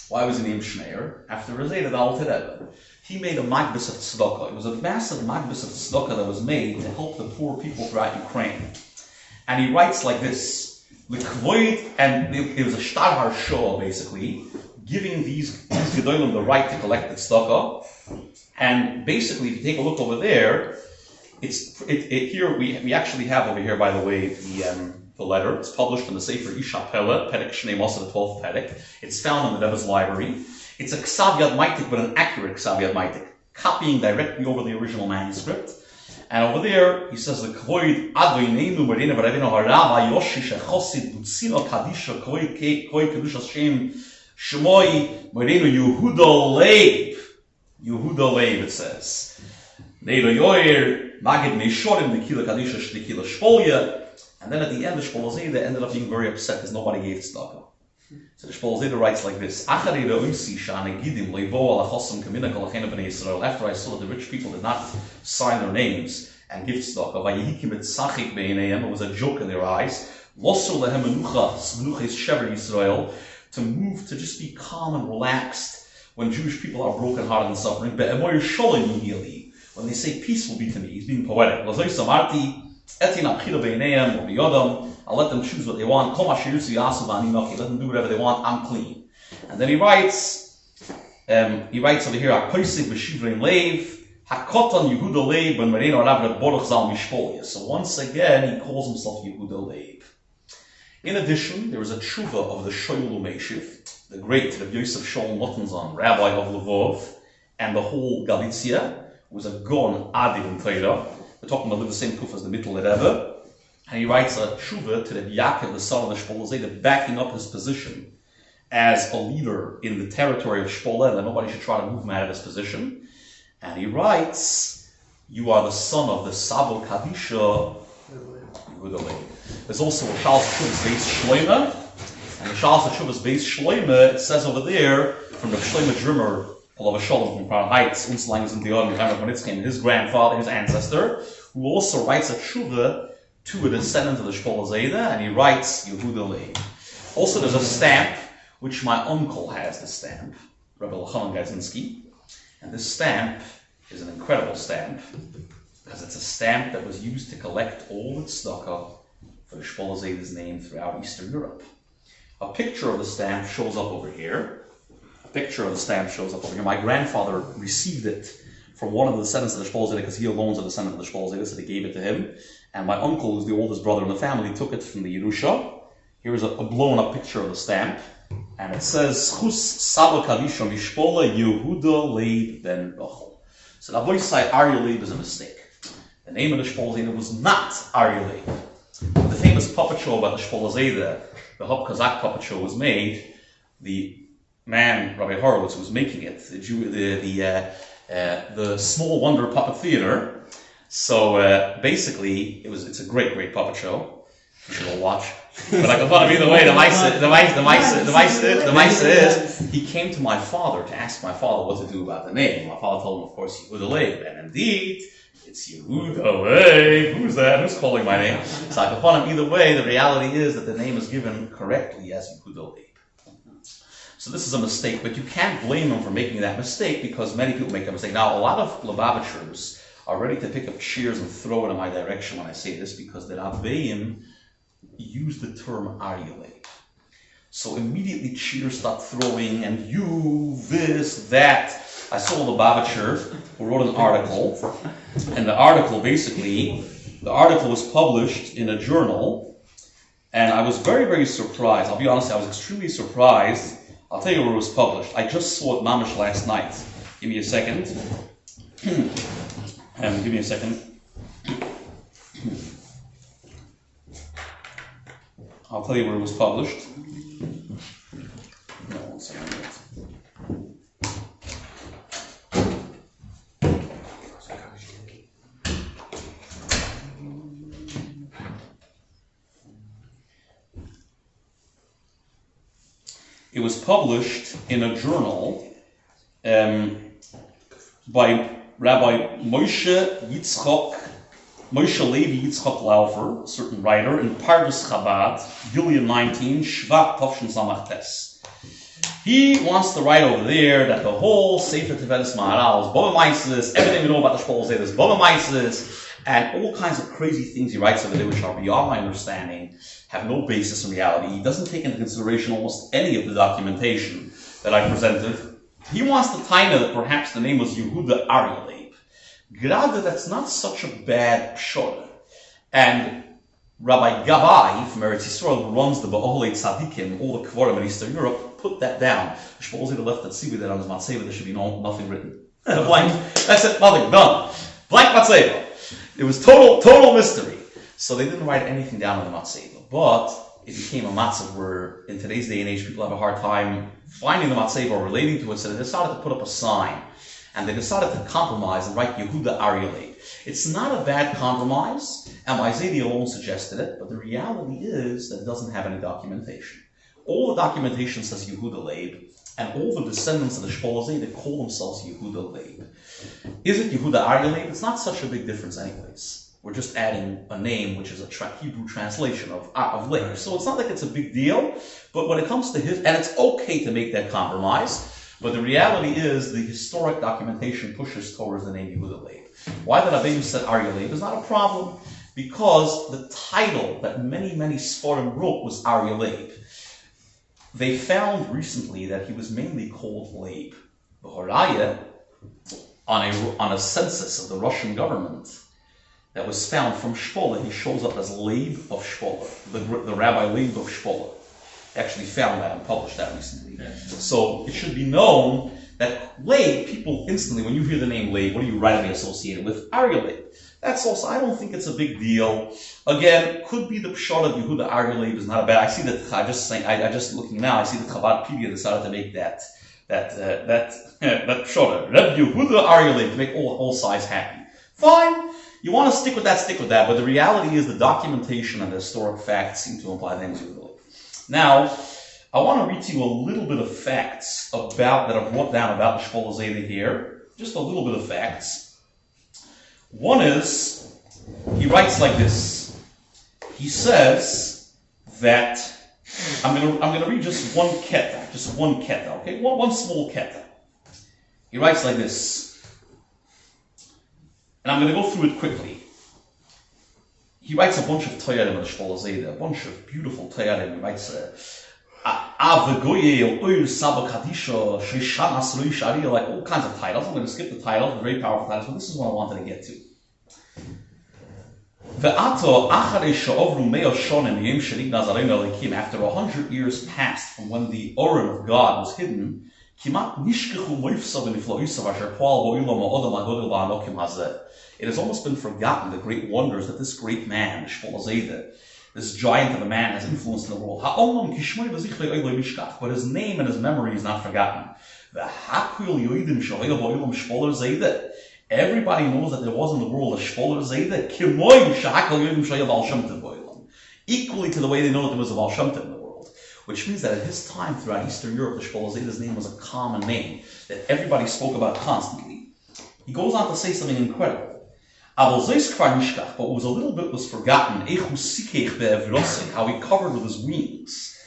Why was he named Shneir? After Zeide the Alter Rebbe. He made a magbus of tzedakah. It was a massive magbus of tzedakah that was made to help the poor people throughout Ukraine. And he writes like this. And it was a shtar show, basically, giving these gedolim the right to collect the tzedakah. And basically, if you take a look over there, here we actually have over here, by the way, the letter. It's published in the Sefer Isha Pele, Perek Shnei Masa, the 12th Perek. It's found in the Rebbe's library. It's a Ksav Yad Maitik, but an accurate Ksav Yad Maitik, copying directly over the original manuscript. And over there, he says, the Kvoid Advoineinu Merina Varavino Harava Yoshi Shechosid Butzino Kadisha Kvoid Kedusha Shem Shemoi Merino Yehuda Leib. Yehuda Leib, it says. Neiro Yoir Magid Meishorim Nikila Kadisha Nikila Shpolia. And then at the end, the Shpoler Zeide ended up being very upset because nobody gave tzedakah. So the Shpoler Zeide writes like this: Acharei Re'osi Shahanegidim Leibo Alachosam Kemina Kol Achenu B'nei Yisrael. After I saw that the rich people did not sign their names and give tzedakah, Vayehikim et Sachik B'einayim, it was a joke in their eyes. Losur Lehem Menucha is Shever Yisrael, to move to just be calm and relaxed when Jewish people are broken hearted and suffering. Be'emoyer Sholem Yili, when they say peace will be to me, he's being poetic. Lazoi Samarti. I'll let them choose what they want. Let them do whatever they want. I'm clean. And then he writes over here, so once again, he calls himself Yehuda Leib. In addition, there is a tshuva of the Shoylu Meishiv, the great Rabbi Yosef Sholem Lottenzon, Rabbi of Lvov, and the whole Galicia, who was a Gon Adir in Torah. We're talking about the same kuf as the Mittler Rebbe. And he writes a tshuva to the Yaakov, the son of the Shpoler Zeide, backing up his position as a leader in the territory of Shpoler, and that nobody should try to move him out of his position. And he writes, you are the son of the Sabo Kadisha Yehuda Leib. There's also a Charles Teshuvah's Beis Shloimeh, and the Charles Teshuvah's Beis Shloimeh, it says over there, from the Shloimeh Drimmer, Olav Shalom from Crown Heights, Unslang in the Yoram, his grandfather, his ancestor, who also writes a tshuva to a descendant of the Shpoler Zeide, and he writes Yehuda Leib. Also, there's a stamp, which my uncle has, the stamp, Rabbi Geisinsky, and this stamp is an incredible stamp, because it's a stamp that was used to collect all the tzedakah for the Shpoler Zeide's name throughout Eastern Europe. A picture of the stamp shows up over here. My grandfather received it from one of the descendants of the Shpoler Zeide because he alone is a descendant of the Shpoler Zeide, so they gave it to him. And my uncle, who's the oldest brother in the family, took it from the Yerusha. Here's a blown up picture of the stamp. And it says, Chus Saba Kadisha Mishpola Yehuda Leib Ben Rachel. So the voice side Aryeh Leib is a mistake. The name of the Shpoler Zeide was not Aryeh Leib. The famous puppet show about the Shpoler Zeide, the Hop Kazakh puppet show, was made. The man, Rabbi Horowitz, was making it, the Small Wonder Puppet Theater. So basically, it's a great puppet show. You should all watch. But I can find either way. The mice is he came to my father to ask my father what to do about the name. My father told him, of course, Yehuda Leib, and indeed, it's Yehuda. Hey, who's that? Who's calling my name? So I can find him either way. The reality is that the name is given correctly as Yehuda Leib. So this is a mistake, but you can't blame him for making that mistake because many people make that mistake. Now, a lot of Lubavitchers are ready to pick up cheers and throw it in my direction when I say this because the Rabbeim use the term Aryeh Leib. So immediately cheers start throwing and you, this, that. I saw a Lubavitcher who wrote an article, and the article was published in a journal, and I was very, very surprised. I'll be honest, I was extremely surprised. I'll tell you where it was published. I just saw it mamish last night. Give me a second. Give me a second. I'll tell you where it was published. No, 1 second. It was published in a journal by Rabbi Moshe Levi Yitzchok Laufer, a certain writer, in Pardes Chabad, Gilead 19, Shvat Tovshin Samach Tes. He wants to write over there that the whole Sefer Tevelis Maharal is Baba Maisis, everything we know about the Shpoler Zeide is Baba Maisis, and all kinds of crazy things he writes over there which are beyond my understanding, have no basis in reality. He doesn't take into consideration almost any of the documentation that I presented. He wants to tie that perhaps the name was Yehuda Aryeh Leib. Gerade, that's not such a bad pshor. And Rabbi Gabai from Eretz Yisrael, who runs the Ba'olei Tzadikim, all the Kvorim in Eastern Europe, put that down. Shpoler Zeide left that Tzibur there on his Matzeva, there should be nothing written. Blank. That's it, nothing, done. Blank Matzeva. It was total mystery. So they didn't write anything down on the Matzeva. But it became a Matzeva where, in today's day and age, people have a hard time finding the Matzeva or relating to it, so they decided to put up a sign. And they decided to compromise and write Yehuda Aryeh Leib. It's not a bad compromise, and Zeide alone suggested it, but the reality is that it doesn't have any documentation. All the documentation says Yehuda Leib, and all the descendants of the Shpoler Zeide call themselves Yehuda Leib. Is it Yehuda Aryeh Leib? It's not such a big difference anyways. We're just adding a name which is a Hebrew translation of Leib. So it's not like it's a big deal, but when it comes to his, and it's okay to make that compromise, but the reality is the historic documentation pushes towards the name Yehuda Leib. Why the Rabbi said Aryeh Leib is not a problem, because the title that many Sforim wrote was Aryeh Leib. They found recently that he was mainly called Leib. B'Horaya, on a census of the Russian government that was found from Shpoler, he shows up as Leib of Shpoler, the Rabbi Leib of Shpoler. Actually found that and published that recently. Yeah. So it should be known that Leib, people instantly, when you hear the name Leib, what do you rightly associate it with? Aryeh Leib. That's also, I don't think it's a big deal. Again, could be the pshat of Yehuda Aryeh Leib is not a bad. I see that, I just looking now, I see that Chabadpedia decided to make that pshat. Rabbi Yehuda Aryeh Leib, to make all sides happy. Fine. You want to stick with that, but the reality is the documentation and the historic facts seem to imply the name Yehuda Leib. Now, I want to read to you a little bit of facts that I brought down about the Shpoler Zeide here. Just a little bit of facts. One is, he writes like this. He says that, I'm going to read just one keta, okay? One small keta. He writes like this. And I'm going to go through it quickly. He writes a bunch of Toyarim in the Shpoler Zeide, a bunch of beautiful Toyarim. He writes, like all kinds of titles. I'm going to skip the titles, they're very powerful titles, but this is what I wanted to get to. After 100 years passed from when the Orim of God was hidden, it has almost been forgotten the great wonders that this great man, Shpoler Zeide, this giant of a man, has influenced in the world. But his name and his memory is not forgotten. Everybody knows that there was in the world a Shpoler Zeide, equally to the way they know that there was a Baal Shem Tov in the world. Which means that at his time throughout Eastern Europe, the Shpoler Zeide's name was a common name that everybody spoke about constantly. He goes on to say something incredible. but what was a little bit was forgotten, how he covered with his wings.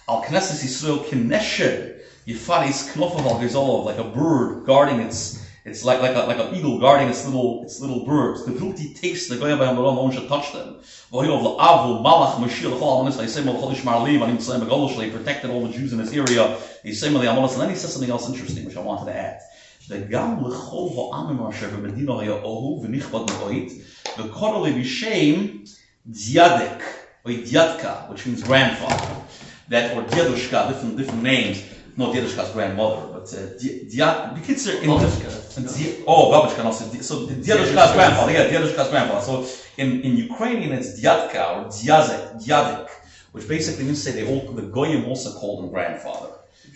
Al Knesset Yisrael Kinesher, Yifaris Knofaval Gezolov, like a bird guarding it's like an eagle guarding its little birds. The guilty takes the goya by no one should touch them. He protected all the Jews in this area. And then he says something else interesting which I wanted to add. The gam lechol ha'amim asher b'medina ha'ohu v'nichbad me'oid v'korol b'shem Dyadek or Dyadka, which means grandfather. That or Dyadushka, different names. Not Dyadushka's grandmother, but B'kitzer in Babushka also. So Dyadushka's grandfather, Dyadushka's grandfather. So in Ukrainian it's Dyadka or Dyadek, which basically means to say the Goyim also called him grandfather.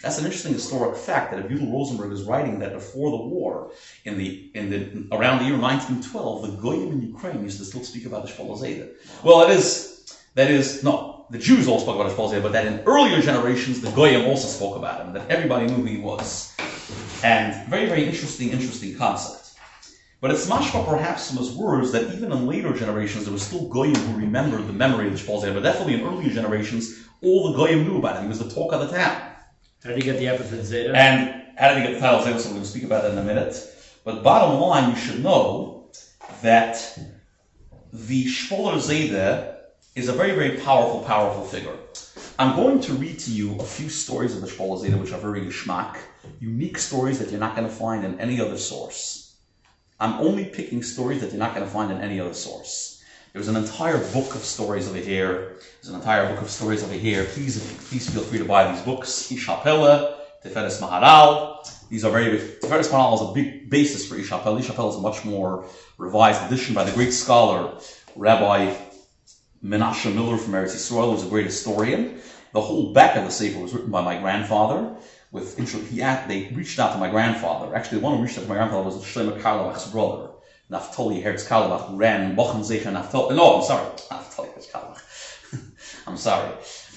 That's an interesting historic fact that Abdul Rosenberg is writing that before the war, around the year 1912, the Goyim in Ukraine used to still speak about the Shpoler Zeide. Well, the Jews all spoke about Shpoler Zeide, but that in earlier generations, the Goyim also spoke about him, that everybody knew who he was. And very, very interesting concept. But it's mashma perhaps from his words that even in later generations, there were still Goyim who remembered the memory of the Shpoler Zeide, but definitely in earlier generations, all the Goyim knew about him. He was the talk of the town. How did he get the epithet Zeide? And how did he get the title Zeide? So we're going to speak about that in a minute. But bottom line, you should know that the Shpoler Zeide is a very, very powerful figure. I'm going to read to you a few stories of the Shpoler Zeide which are very geschmack, unique stories that you're not going to find in any other source. I'm only picking stories that you're not going to find in any other source. There's an entire book of stories over here. Please feel free to buy these books. Shpoler, Tiferes Maharal. These are very big. Tiferes Maharal is a big basis for Shpoler. Shpoler is a much more revised edition by the great scholar, Rabbi Menashe Miller from Eretz Yisrael, who was a great historian. The whole back of the Sefer was written by my grandfather. They reached out to my grandfather. Actually, the one who reached out to my grandfather was Shlomo Karlebach's brother, Naftali Herz Karlebach, who ran Mochen Zecher Naftali. No, I'm sorry, Naftali Herz Karlebach. I'm sorry.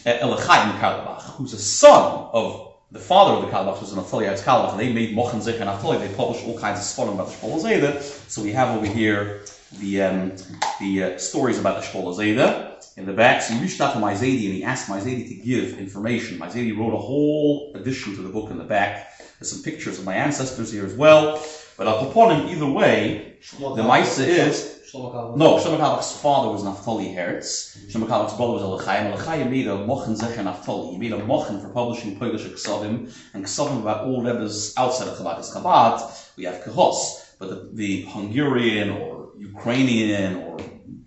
Elachayim Karlebach, who's a son of the father of the Karlebach, was Naftali Herz Karlebach, and they made Mochen Zecher Naftali. They published all kinds of sponim about the Shpoler Zeide. So we have over here the stories about the Shpoler Zeide in the back. So he reached out to my Zeide and he asked my Zeide to give information. My Zeide wrote a whole addition to the book in the back. There's some pictures of my ancestors here as well. But I'll upon him either way. The Maisa is Shlomo Karlebach's father was Naftali Herz. Shlomo Karlebach's brother was Elachayim. Elachayim made a Mochen Zecher Naftali. He made a Mochen for publishing Polish Ksavim and Ksavim about all Rebbes outside of Chabad. As Chabad, we have Kahos. But the Hungarian or Ukrainian or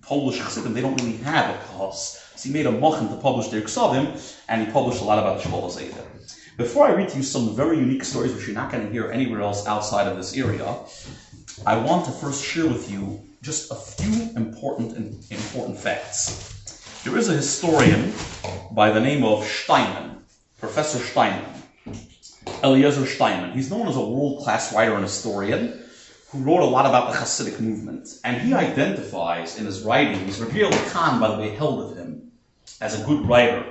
Polish Chassidim, they don't really have a Kahos. So he made a Mochen to publish their Ksavim, and he published a lot about the Shpoler Zeide. Before I read to you some very unique stories which you're not going to hear anywhere else outside of this area, I want to first share with you just a few important facts. There is a historian by the name of Steinman, Professor Steinman, Eliezer Steinman. He's known as a world-class writer and historian who wrote a lot about the Hasidic movement. And he identifies in his writings, Rabbi Khan, by the way, held of him as a good writer.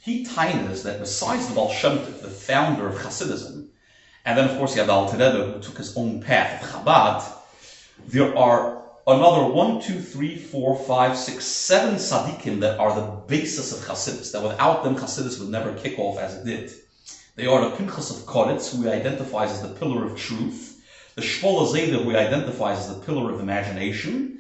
He tines that besides the Baal Shem Tov, the founder of Hasidism, and then of course you have the Alter Rebbe who took his own path of Chabad, there are another 7 tzaddikim that are the basis of Hasidus, that without them Hasidus would never kick off as it did. They are the Pinchas of Koretz, who he identifies as the pillar of truth, the Shpoler Zeide, who he identifies as the pillar of imagination,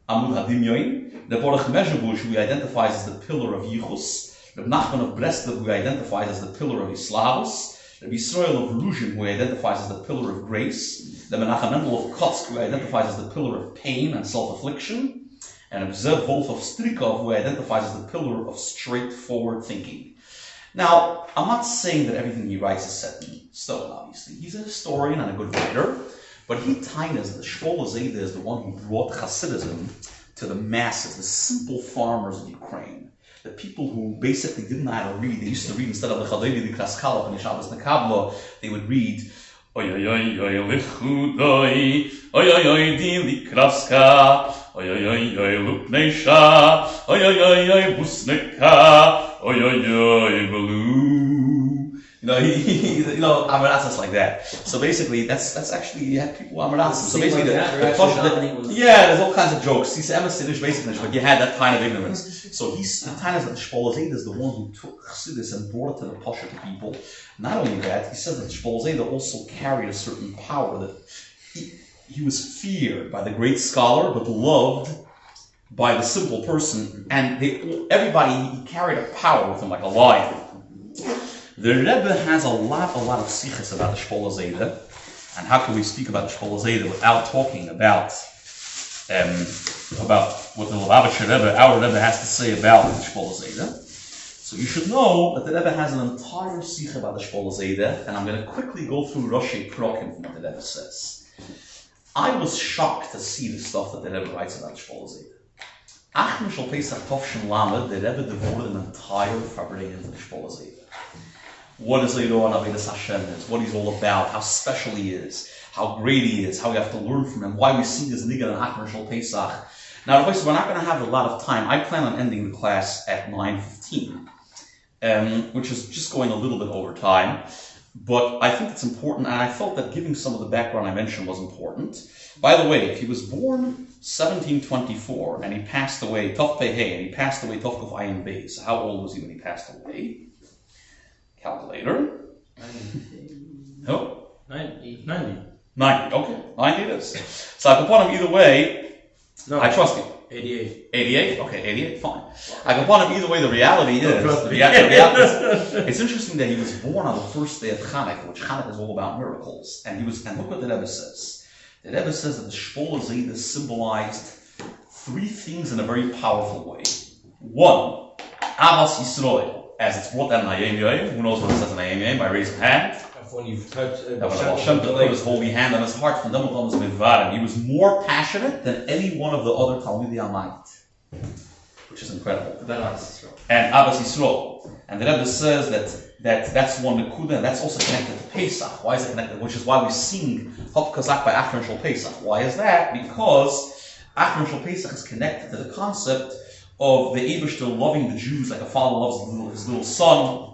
Amud HaDimyoin, the Baruch Mezhebush, who he identifies as the pillar of Yichus, Reb Nachman of Breslov, who he identifies as the pillar of Islavus, Reb Yisrael of Luzhin, who he identifies as the pillar of grace, the Menachem Mendel of Kotsk, who he identifies as the pillar of pain and self-affliction, and Reb Zev Wolf of Strikov, who he identifies as the pillar of straightforward thinking. Now, I'm not saying that everything he writes is set in stone, obviously. He's a historian and a good writer, but he tines that the Shpoler Zeide is the one who brought Hasidism to the masses, the simple farmers of Ukraine. The people who basically didn't know how to read. They used to read instead of the Chalevi, the Kraskala, and the Shabbos Nekabla, they would read Oy oy oy oy lichudoi, oy oy oy di likraska, oy oy oy oy lupneisha, oy oy oy oy busneka, oy oy oy belu. Amaratzas like that. So basically, that's actually, you had people Amaratzas. So basically, there's all kinds of jokes. He's basically, but you had that kind of ignorance. So he's the time that Shpoler Zeide is the one who took Chassidus and brought it to the Pasha people. Not only that, he says that Shpoler Zeide also carried a certain power that he was feared by the great scholar, but loved by the simple person, and he carried a power with him like a lion. The Rebbe has a lot of sichas about the Shpoler Zeide, and how can we speak about the Shpoler Zeide without talking about what the Lubavitcher Rebbe, our Rebbe, has to say about the Shpoler Zeide. So you should know that the Rebbe has an entire sicha about the Shpoler Zeide, and I'm going to quickly go through Roshei Prokim from what the Rebbe says. I was shocked to see the stuff that the Rebbe writes about the Shpoler Zeide. Ach Mishal Pesach Tovshin Lamed, the Rebbe devoted an entire Farbrengen into the Shpoler Zeide. What is Leido and Avodas Hashem is, what he's all about, how special he is, how great he is, how we have to learn from him, why we sing his Nigga and Ach Mishal Pesach. Now, we're not going to have a lot of time. I plan on ending the class at 9:15, which is just going a little bit over time. But I think it's important, and I felt that giving some of the background I mentioned was important. By the way, if he was born 1724 and he passed away Tov Pei Hey, and he passed away Tov Kuf Ayin Bey, so how old was he when he passed away? Calculator. 90. 90. Okay, 90 it is. So I can put him either way. No, I trust you. 88. 88? Okay, 88, fine. I can put him either way. The reality is, it's interesting that he was born on the first day of Chanukah, which Chanukah is all about miracles. And look what the Rebbe says. The Rebbe says that the Shpoler Zeide symbolized three things in a very powerful way. One, Avas Yisrael, as it's brought down in Hayom Yom. Who knows what it says in Hayom Yom? By raising hand. When you touch That when Hashem put his holy hand on his heart, from them was midvarim. He was more passionate than any one of the other Talmidei Amayit, which is incredible. And Abbas Yisrael. And the Rebbe says that's one Nekuda, and that's also connected to Pesach. Why is it connected? Which is why we sing Hop Kazak by Achron Shal Pesach. Why is that? Because Achron Shal Pesach is connected to the concept of the Eibishter loving the Jews like a father loves his little son,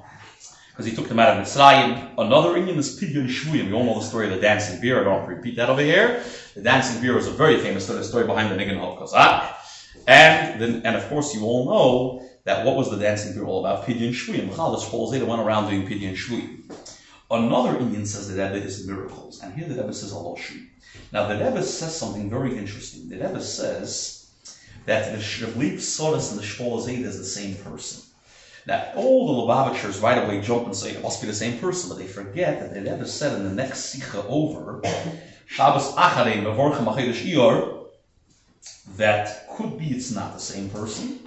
because he took them out of Mitzrayim. Another Indian is Pidyon Shvuyim. We all know the story of the dancing beer. I don't have to repeat that over here. The dancing beer is a very famous story, the story behind the Nigan Hop Kazak. And of course, you all know that what was the dancing beer all about? Pidyon Shvuyim. The Shpoler Zeide went around doing Pidyon Shvuyim. Another Indian says the Rebbe is miracles. And here the Rebbe says Aloshi. Now the Rebbe says something very interesting. The Rebbe says that the Shlip Sodas and the Shpoler Zeide is the same person. Now, all the Lubavitchers right away jump and say it must be the same person, but they forget that the Rebbe said in the next Sikha over, Shabbos Acharei Mevorchem Achedesh Iyar, that could be it's not the same person.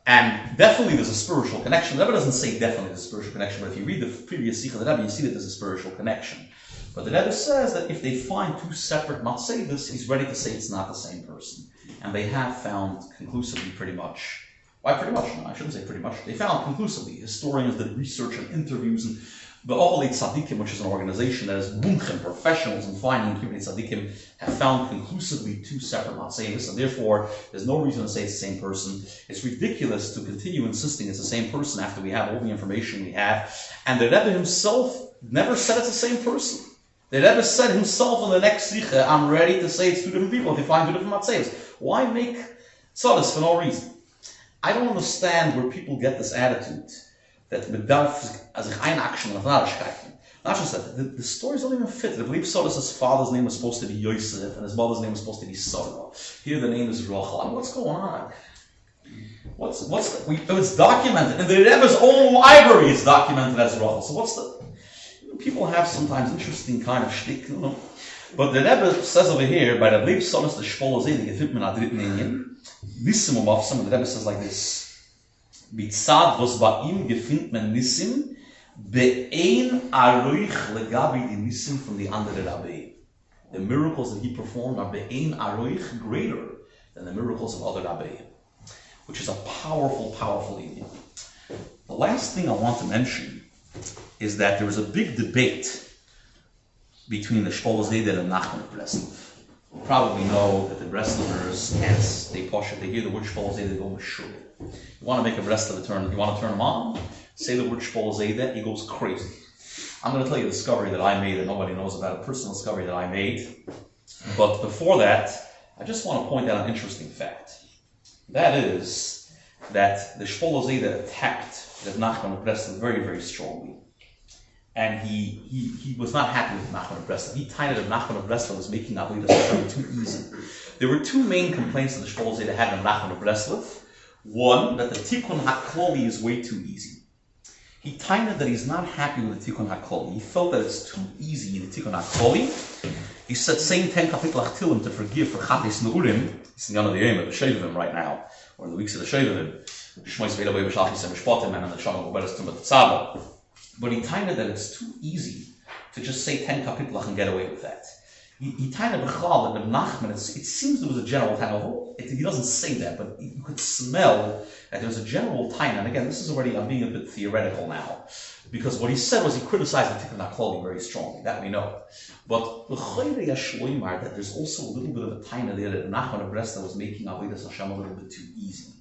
And definitely there's a spiritual connection. The Rebbe doesn't say definitely there's a spiritual connection, but if you read the previous Sikha of the Rebbe, you see that there's a spiritual connection. But the Rebbe says that if they find two separate Matzedas, he's ready to say it's not the same person. And they have found conclusively pretty much. Why pretty much? No, I shouldn't say pretty much. They found conclusively. Historians did research and interviews, and the Oholei Tzadikim, which is an organization that is mumchim, professionals in finding Kibbutz Tzadikim, have found conclusively two separate Matzedas, and therefore there's no reason to say it's the same person. It's ridiculous to continue insisting it's the same person after we have all the information we have. And the Rebbe himself never said it's the same person. The Rebbe said himself in the next Sikha, I'm ready to say it's two different people if you find two different Matzedas. Why make tzadis for no reason? I don't understand where people get this attitude that medarf as ich ein action of Narishkeiten. Not just that, the stories don't even fit. I believe Sodus' father's name was supposed to be Yosef and his mother's name was supposed to be Sarah. Here the name is Rachel. I mean, what's going on? It's documented in the Rebbe's own library. It's documented as Rachel. So what's the? People have sometimes interesting kind of shtick, you know. But the Rebbe says over here, by the belief Sodus the Shpoler Zeide, you think man adrit nein. Nissim Mafsam, the Rebbe says like this: Bitzad was ba'im gefindt men Nissim be'ein aroich legabi di Nissim from the andere Rabbi. The miracles that he performed are be'ein aroich, greater than the miracles of other Rabbi, which is a powerful, powerful union. The last thing I want to mention is that there was a big debate between the Shpoler Zeide and Nachman of Breslov. You probably know that the Breslovers, they hear the word Shpoler Zeide, they go mashur. You want to make a Breslov turn, you want to turn him on, say the word Shpoler Zeide, he goes crazy. I'm going to tell you a discovery that I made that nobody knows about, a personal discovery that I made. But before that, I just want to point out an interesting fact. That is that the Shpoler Zeide attacked Reb Nachman of Breslov very, very strongly. And he was not happy with Nachman of Breslov. He tied Reb Nachman of Breslov was making Avodas Hashem too easy. There were two main complaints that the Shpoler Zeide had on Nachman of Breslov. One, that the Tikkun HaKloli is way too easy. He tied that he's not happy with the Tikkun HaKloli. He felt that it's too easy in the Tikkun HaKloli. He said, saying 10 kapitel Achtilim to forgive for Chates Neurim. It's in the Yom of the Shevivim right now, or in the weeks of the Shevivim. Shmois Ve'la B'Yim Shachis and Mishpatim, and the Shalom Oberes Tumah Tzava. But he tied that it's too easy to just say 10 kapitel and get away with that. He tied it b'chal that the Nachman, it seems there was a general time of he doesn't say that, but you could smell that there was a general time. And again, this is already, I'm being a bit theoretical now, because what he said was he criticized the Tikkun HaKloli very strongly, that we know. But that there's also a little bit of a time there that Nachman of Breslov was making Avodas Hashem a little bit too easy.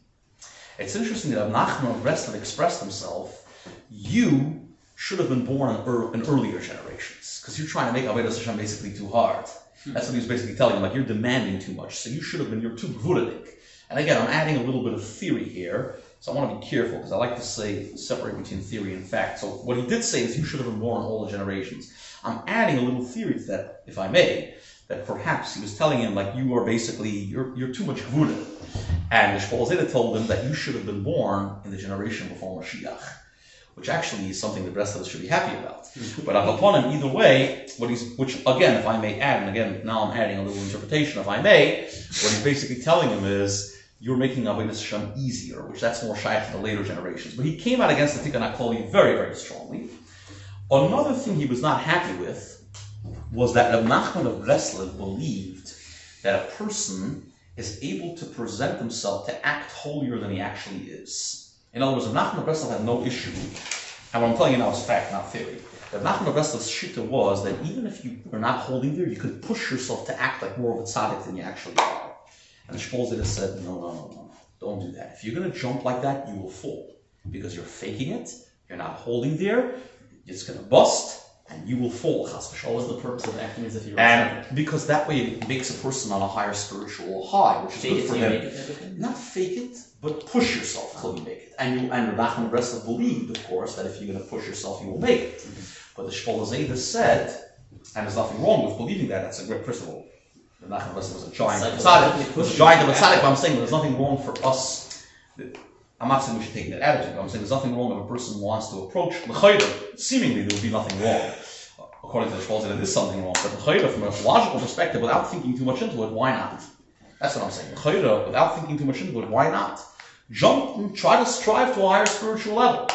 It's interesting that Nachman of Breslov expressed himself, you should have been born in earlier generations, because you're trying to make Avodas Hashem basically too hard. That's what he was basically telling him, like, you're demanding too much, so you should have been, you're too gvuradik. And again, I'm adding a little bit of theory here, so I want to be careful, because I like to separate between theory and fact. So what he did say is you should have been born in all the generations. I'm adding a little theory to that, if I may, that perhaps he was telling him, like, you are basically, you're too much gvura. And the Shpoler Zeide told him that you should have been born in the generation before Mashiach, which actually is something the rest of us should be happy about. But upon him, either way, which again, if I may add, and again, now I'm adding a little interpretation, if I may, what he's basically telling him is, you're making Avodas Hashem easier, which that's more shaykh to the later generations. But he came out against the Tikkun HaKloli very, very strongly. Another thing he was not happy with was that Reb Nachman of Breslov believed that a person is able to present himself to act holier than he actually is. In other words, Reb Nachman of Breslov had no issue, and what I'm telling you now is fact, not theory. Reb Nachman of Breslov's shita was that even if you are not holding there, you could push yourself to act like more of a tzaddik than you actually are. And the Shpoler Zeide said, no, don't do that. If you're going to jump like that, you will fall, because you're faking it, you're not holding there, it's going to bust, and you will fall. What was the purpose of acting as if you were And because that way it makes a person on a higher spiritual high, which is good for him. Not fake it, but push yourself till you make it. And Nachman of Breslov believed, of course, that if you're going to push yourself, you will make it. But the Shpoler Zeide said, and there's nothing wrong with believing that, that's a great principle. Nachman of Breslov was a giant of a tzaddik. Was a giant of a tzaddik, but I'm saying there's nothing wrong for us. I'm not saying we should take that attitude, but I'm saying there's nothing wrong if a person wants to approach l'chayda. Seemingly there would be nothing wrong. According to the Shpoler Zeide, there is something wrong. But l'chayda, from a logical perspective, without thinking too much into it, why not? That's what I'm saying. L'chayda, without thinking too much into it, why not? Jump and try to strive to a higher spiritual level.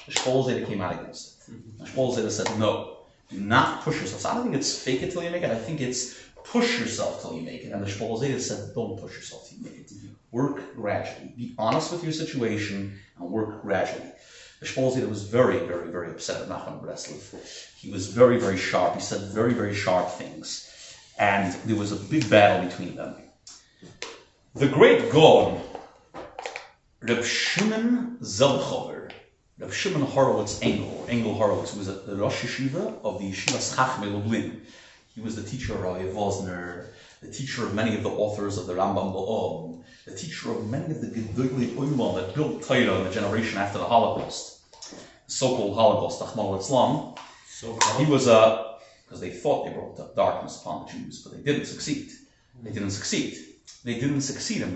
The Shpoler Zeide came out against it. The Shpoler Zeide said, no, do not push yourself. So I don't think it's fake it till you make it. I think it's push yourself till you make it. And the Shpoler Zeide said, don't push yourself till you make it. Work gradually. Be honest with your situation and work gradually. The Shpoler Zeide was very, very, very upset at Nachman of Breslov. He was very, very sharp. He said very, very sharp things. And there was a big battle between them. The great God, Reb Shimon Zelchover, Reb Shimon Horowitz Engel Horowitz, who was the Rosh Yeshiva of the Yeshivas Chachmei Lublin. He was the teacher of Rabbi Vosner, the teacher of many of the authors of the Rambam La'om, the teacher of many of the Gedolei Olam that built Torah in the generation after the Holocaust, the so-called Holocaust, Rahman al-Islam. He was because they thought they brought darkness upon the Jews, but they didn't succeed. They didn't succeed in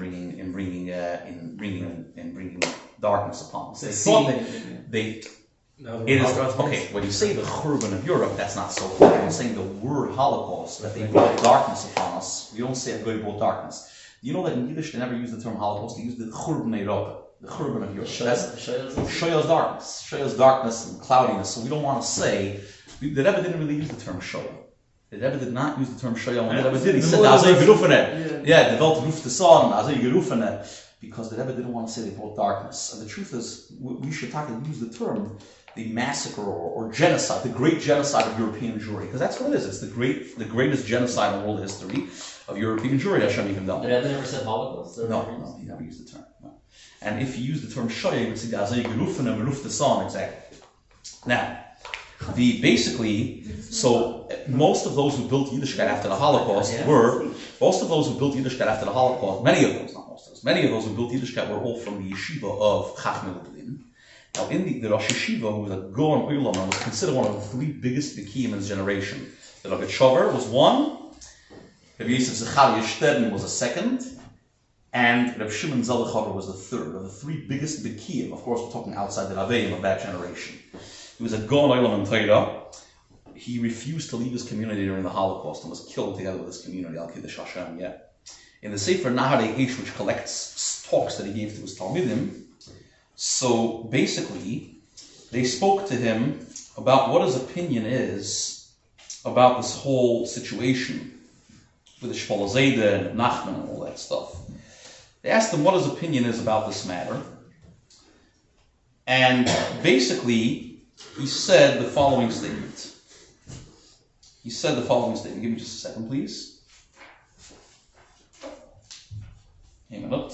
bringing darkness upon us. They thought okay. When you say the Churban of Europe, that's not so clear. I'm saying the word Holocaust, that they brought darkness upon us. We don't say a good brought darkness. You know that in Yiddish they never use the term Holocaust. They use the Churban Europa, the Churban of Europe. Shoya's darkness. Shoya's darkness and cloudiness. So we don't want to say. The Rebbe didn't really use the term Shoya. The Rebbe did not use the term Shoya. When the Rebbe did, he said Azay Gerufene. Yeah, the Welt ruft the Son, Azay Gerufene. Because the Rebbe didn't want to say they brought darkness. And the truth is, we should use the term the massacre or genocide, the great genocide of European Jewry, because that's what it is. It's the greatest genocide in world history of European Jewry. Hashem even done. The Rebbe never said Holocaust. No, he never used the term. No. And if you use the term Shoya, you would say Azay Gerufene, Ruf the Son, exactly. Now, So most of those who built Yiddishkeit after the Holocaust many of those, not most of those, many of those who built Yiddishkeit were all from the yeshiva of Chachmei Lublin. Now, in the Rosh Yeshiva, who was a Gaon Olam, and was considered one of the three biggest Bikiyim in his generation. The Rabbi Chover was one, Rabbi Yosef Zecharia Stedman was a second, and Rabbi Shimon Zelichover was the third of the three biggest Bikiyim. Of course, we're talking outside the Rabbeim of that generation. He was a Gaon Olam in Torah. He refused to leave his community during the Holocaust and was killed together with his community, Al Kiddush Hashem, yeah. In the Sefer Naharei Eish, which collects talks that he gave to his Talmidim, so basically, they spoke to him about what his opinion is about this whole situation with the Shpoler Zeide and Nachman and all that stuff. They asked him what his opinion is about this matter. And basically, he said the following statement. Give me just a second, please. Hang on up.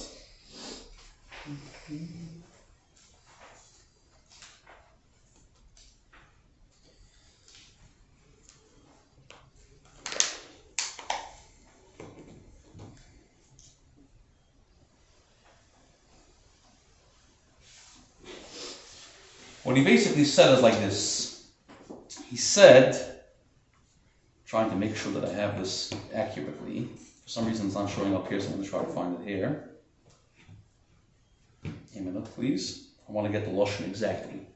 What he basically said is like this. He said, trying to make sure that I have this accurately. For some reason it's not showing up here, so I'm going to try to find it here. A minute, please. I want to get the Lashon exactly.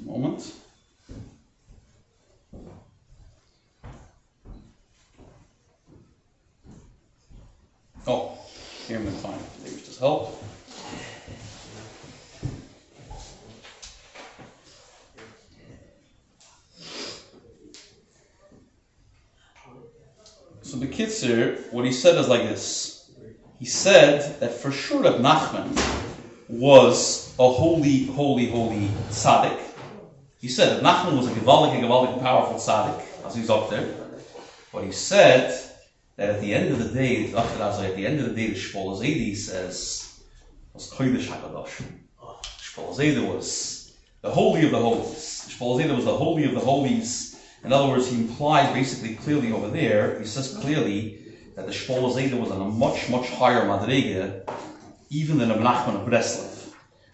Moment. Oh, here I'm going to find it. Maybe just help. So the Kitzur, what he said is like this. He said that for sure that Nachman was a holy tzaddik. He said that Nachman was a gewaldig, powerful tzaddik, as he's up there. But he said that at the end of the day, the Shpoler Zeide says, was Kodesh HaKadosh. Shpoler Zeide was the holy of the holies. Shpoler Zeide was the holy of the holies. In other words, he implies basically clearly over there, he says clearly that the Shpoler Zeide was on a much higher madrega, even than a Nachman of Breslev.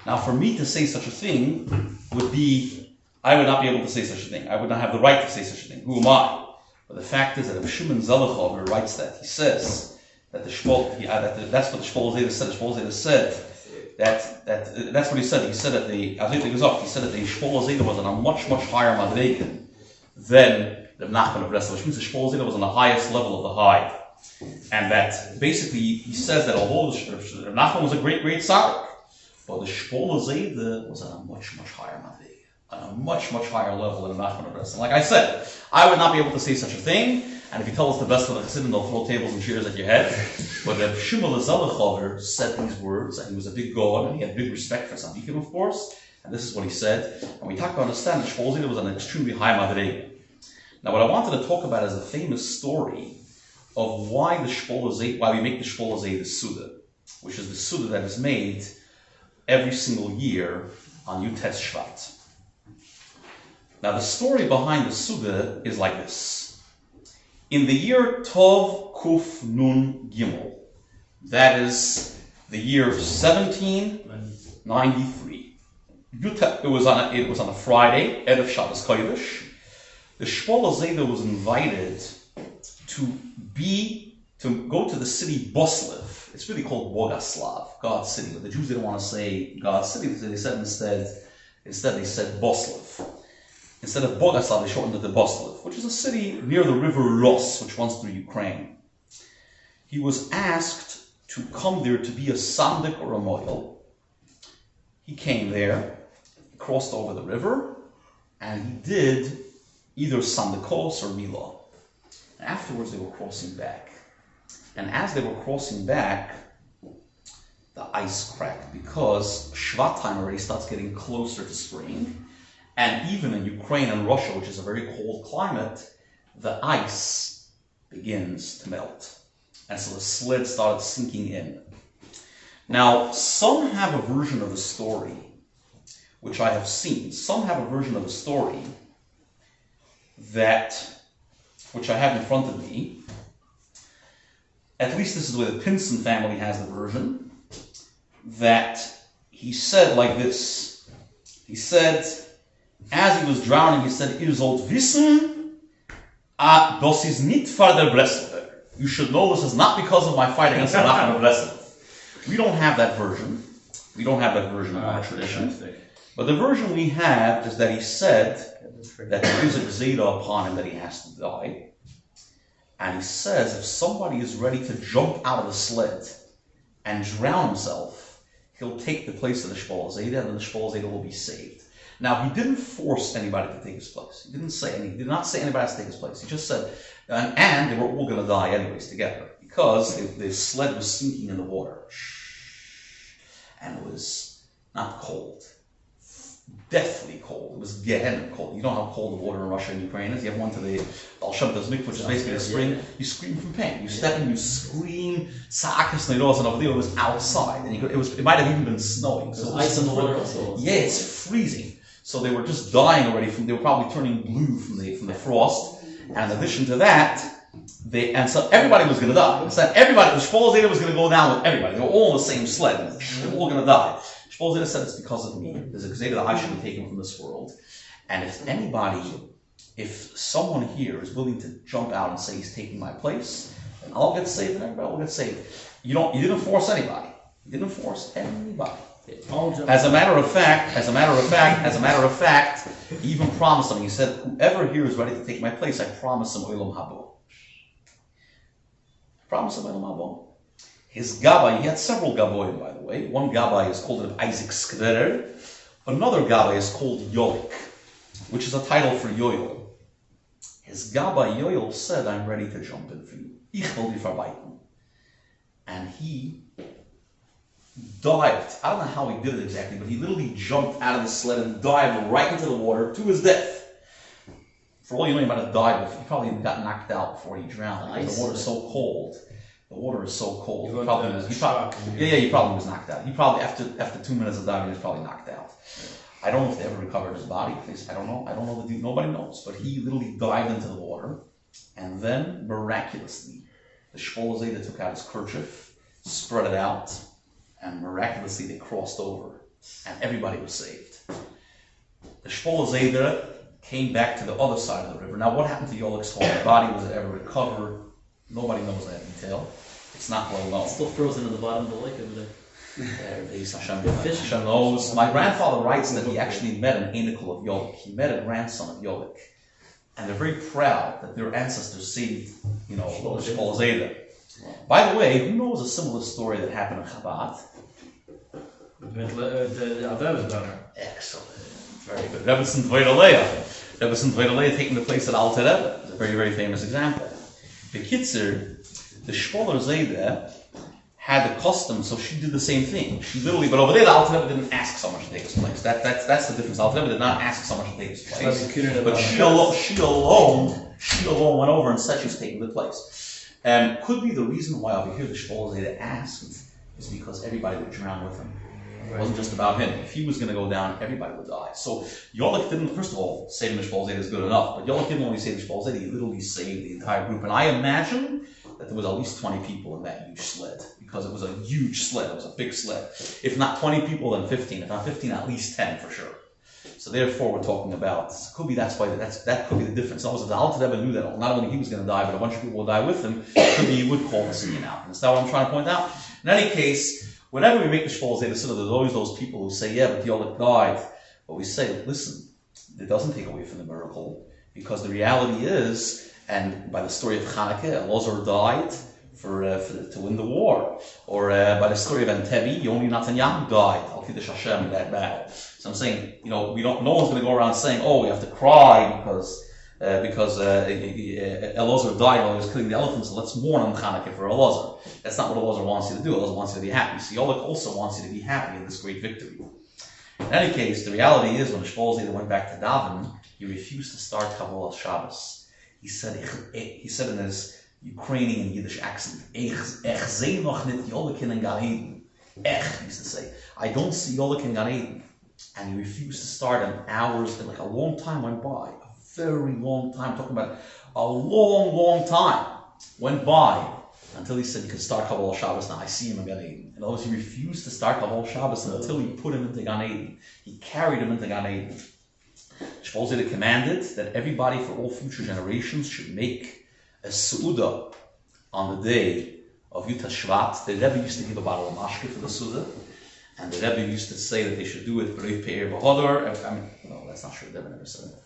Now, for me to say such a thing would be, I would not be able to say such a thing. I would not have the right to say such a thing. Who am I? But the fact is that if Shimon Zelichover writes that, he says that that's what the Shpoler Zeide said. The Shpoler Zeide said that's what he said. He said that the Shpoler Zeide was on a much higher madrega than the Nachman of Breslev, which means the Shpoler Zeide was on the highest level of the high. And that basically he says that although the Nachman was a great tzaddik, but the Shpoler Zeide was on a much higher madrega, on a much higher level than the Nachman of Breslev. Like I said, I would not be able to say such a thing, and if you tell us the best of the Chassidim, they'll throw tables and chairs at your head. But Shpoler Zeide said these words, and he was a big god, and he had big respect for tzaddikim, of course, and this is what he said. And we talk to understand that Shpoler Zeide was on an extremely high madrega. Now, what I wanted to talk about is a famous story of why we make the Shpoler Zeide Suda, which is the Suda that is made every single year on Yutet Shvat. Now, the story behind the Suda is like this. In the year Tov Kuf Nun Gimel, that is the year 1793, it was on a Friday, Erev Shabbos Kodesh. The Shpoler Zeide was invited to go to the city Boslev. It's really called Bogoslav, God's city. But the Jews didn't want to say God's city, so they said instead they said Boslev. Instead of Bogoslav, they shortened it to Boslev, which is a city near the river Ros, which runs through Ukraine. He was asked to come there to be a sandik or a moil. He came there, he crossed over the river, and he did either sandikos or milah. Afterwards, they were crossing back. And as they were crossing back, the ice cracked because Shvat time already starts getting closer to spring. And even in Ukraine and Russia, which is a very cold climate, the ice begins to melt. And so the sled started sinking in. Now, some have a version of the story, which I have seen. Some have a version of the story which I have in front of me. At least this is the way the Pinson family has the version, that he said like this. He said, as he was drowning, he said, "Ihr sollt wissen, das ist nicht für der Breslau." You should know this is not because of my fight against the Rachman of Breslau. We don't have that version. We don't have that version in our tradition. But the version we have is that he said that there is a Zeide upon him that he has to die. And he says if somebody is ready to jump out of the sled and drown himself, he'll take the place of the Shpoler Zeide, and then the Shpoler Zeide will be saved. Now, he didn't force anybody to take his place. He did not say anybody has to take his place. He just said, and they were all going to die anyways together, because the sled was sinking in the water. And it was not cold. Deathly cold. It was Gehenna cold. You know how cold the water in Russia and Ukraine is? You have one to the Al Shabbat Mikvah, which is basically the spring. You scream from pain. You step in, you scream. And over there, it was outside. And it might have even been snowing. So ice in the water also. Yeah, it's freezing. So they were just dying already they were probably turning blue from the frost. And in addition to that, so everybody was going to die. So everybody, the Shpoler Zeide was going to go down with everybody. They were all on the same sled. They were all going to die. Shpoler Zeide said it's because of me. There's a Zeide that I should be taken from this world. And if someone here is willing to jump out and say he's taking my place, then I'll get saved and everybody will get saved. You didn't force anybody. You didn't force anybody. As a matter of fact, he even promised him. He said, "Whoever here is ready to take my place, I promise him Olam Haba." Promise him Olam Haba. His Gabbai, he had several Gabboim, by the way. One Gabbai is called Isaac Skverer. Another Gabbai is called Yolik, which is a title for Yoel. His Gabbai Yoel said, "I'm ready to jump in for you. Ich will die verweiten." And he dived. I don't know how he did it exactly, but he literally jumped out of the sled and dived right into the water to his death. For all you know, he might have died, but he probably got knocked out before he drowned. Because the water is so cold. The water is so cold. He probably was knocked out. He probably after 2 minutes of diving, he was probably knocked out. I don't know if they ever recovered his body. I don't know. Nobody knows. But he literally dived into the water, and then miraculously, the Shpoler Zeide took out his kerchief, spread it out, and miraculously they crossed over, and everybody was saved. The Shpoler Zeide came back to the other side of the river. Now, what happened to Yolik's whole body? Was it ever recovered? Nobody knows that detail. It's not well known. It's still frozen in the bottom of the lake over there. Hashem knows. My grandfather writes that he actually met an Anikel of Yolik. He met a grandson of Yolik. And they're very proud that their ancestors saved, the Shpoler Zeide. By the way, who knows a similar story that happened in Chabad? Excellent. Very good. Rebbe Zeide Leah taking the place at Alter Rebbe. It's a very, very famous example. The Kitzer, the Shpoler Zeide had the custom, so she did the same thing. She literally, but over there, the Alter Rebbe didn't ask someone to take his place. That's the difference. Alter Rebbe did not ask someone to take his place, but she alone went over and said she's taking the place. And could be the reason why over here the Shpoler Zeide asked is because everybody would drown with him. It wasn't just about him. If he was going to go down, everybody would die. So Yolik didn't, first of all, saving the Shpoler Zeide is good enough, but Yolik didn't only save the Shpoler Zeide, he literally saved the entire group. And I imagine that there was at least 20 people in that huge sled, because it was a huge sled, it was a big sled. If not 20 people, then 15. If not 15, at least 10 for sure. So therefore, we're talking about, that could be the difference. Also, the Alter Rebbe knew that not only he was going to die, but a bunch of people will die with him. Could be he would call the scene out. Is that what I'm trying to point out? In any case, whenever we make the Shpoler Zeide, there's always those people who say, yeah, but Yolik died. But we say, listen, it doesn't take away from the miracle, because the reality is, and by the story of Chanukah, Elazar died to win the war. Or by the story of Entebbe, Yoni Netanyahu died, Al Kiddush Hashem, in that battle. So I'm saying, no one's going to go around saying, oh, we have to cry because because Elazar died while he was killing the elephants, so let's mourn on Hanukkah for Elazar. That's not what Elazar wants you to do. Elazar wants you to be happy. So Yolek also wants you to be happy in this great victory. In any case, the reality is when Shpoler Zeide went back to Davin, he refused to start Kabbalah Shabbos. He said in his Ukrainian Yiddish accent, Ech zeh noch nit Yolekin in Gan Eden. Ech, he used to say, I don't see Yolekin in Gan Eden. And he refused to start, and hours, and like a long time went by. A very long time, talking about a long time went by until he said, you can start Kabbalah Shabbos now. I see him in Gan Eden. And always he refused to start Kabbalah Shabbos until he put him into Gan Eden. He carried him into Gan Eden. Shpoler Zeide commanded that everybody for all future generations should make a Seudah on the day of Yud HaShvat. The Rebbe used to give a bottle of mashke for the Seudah, and the Rebbe used to say that they should do it B'Reif Pe'er B'Hodor. I mean, no, that's not true. The Rebbe never said that.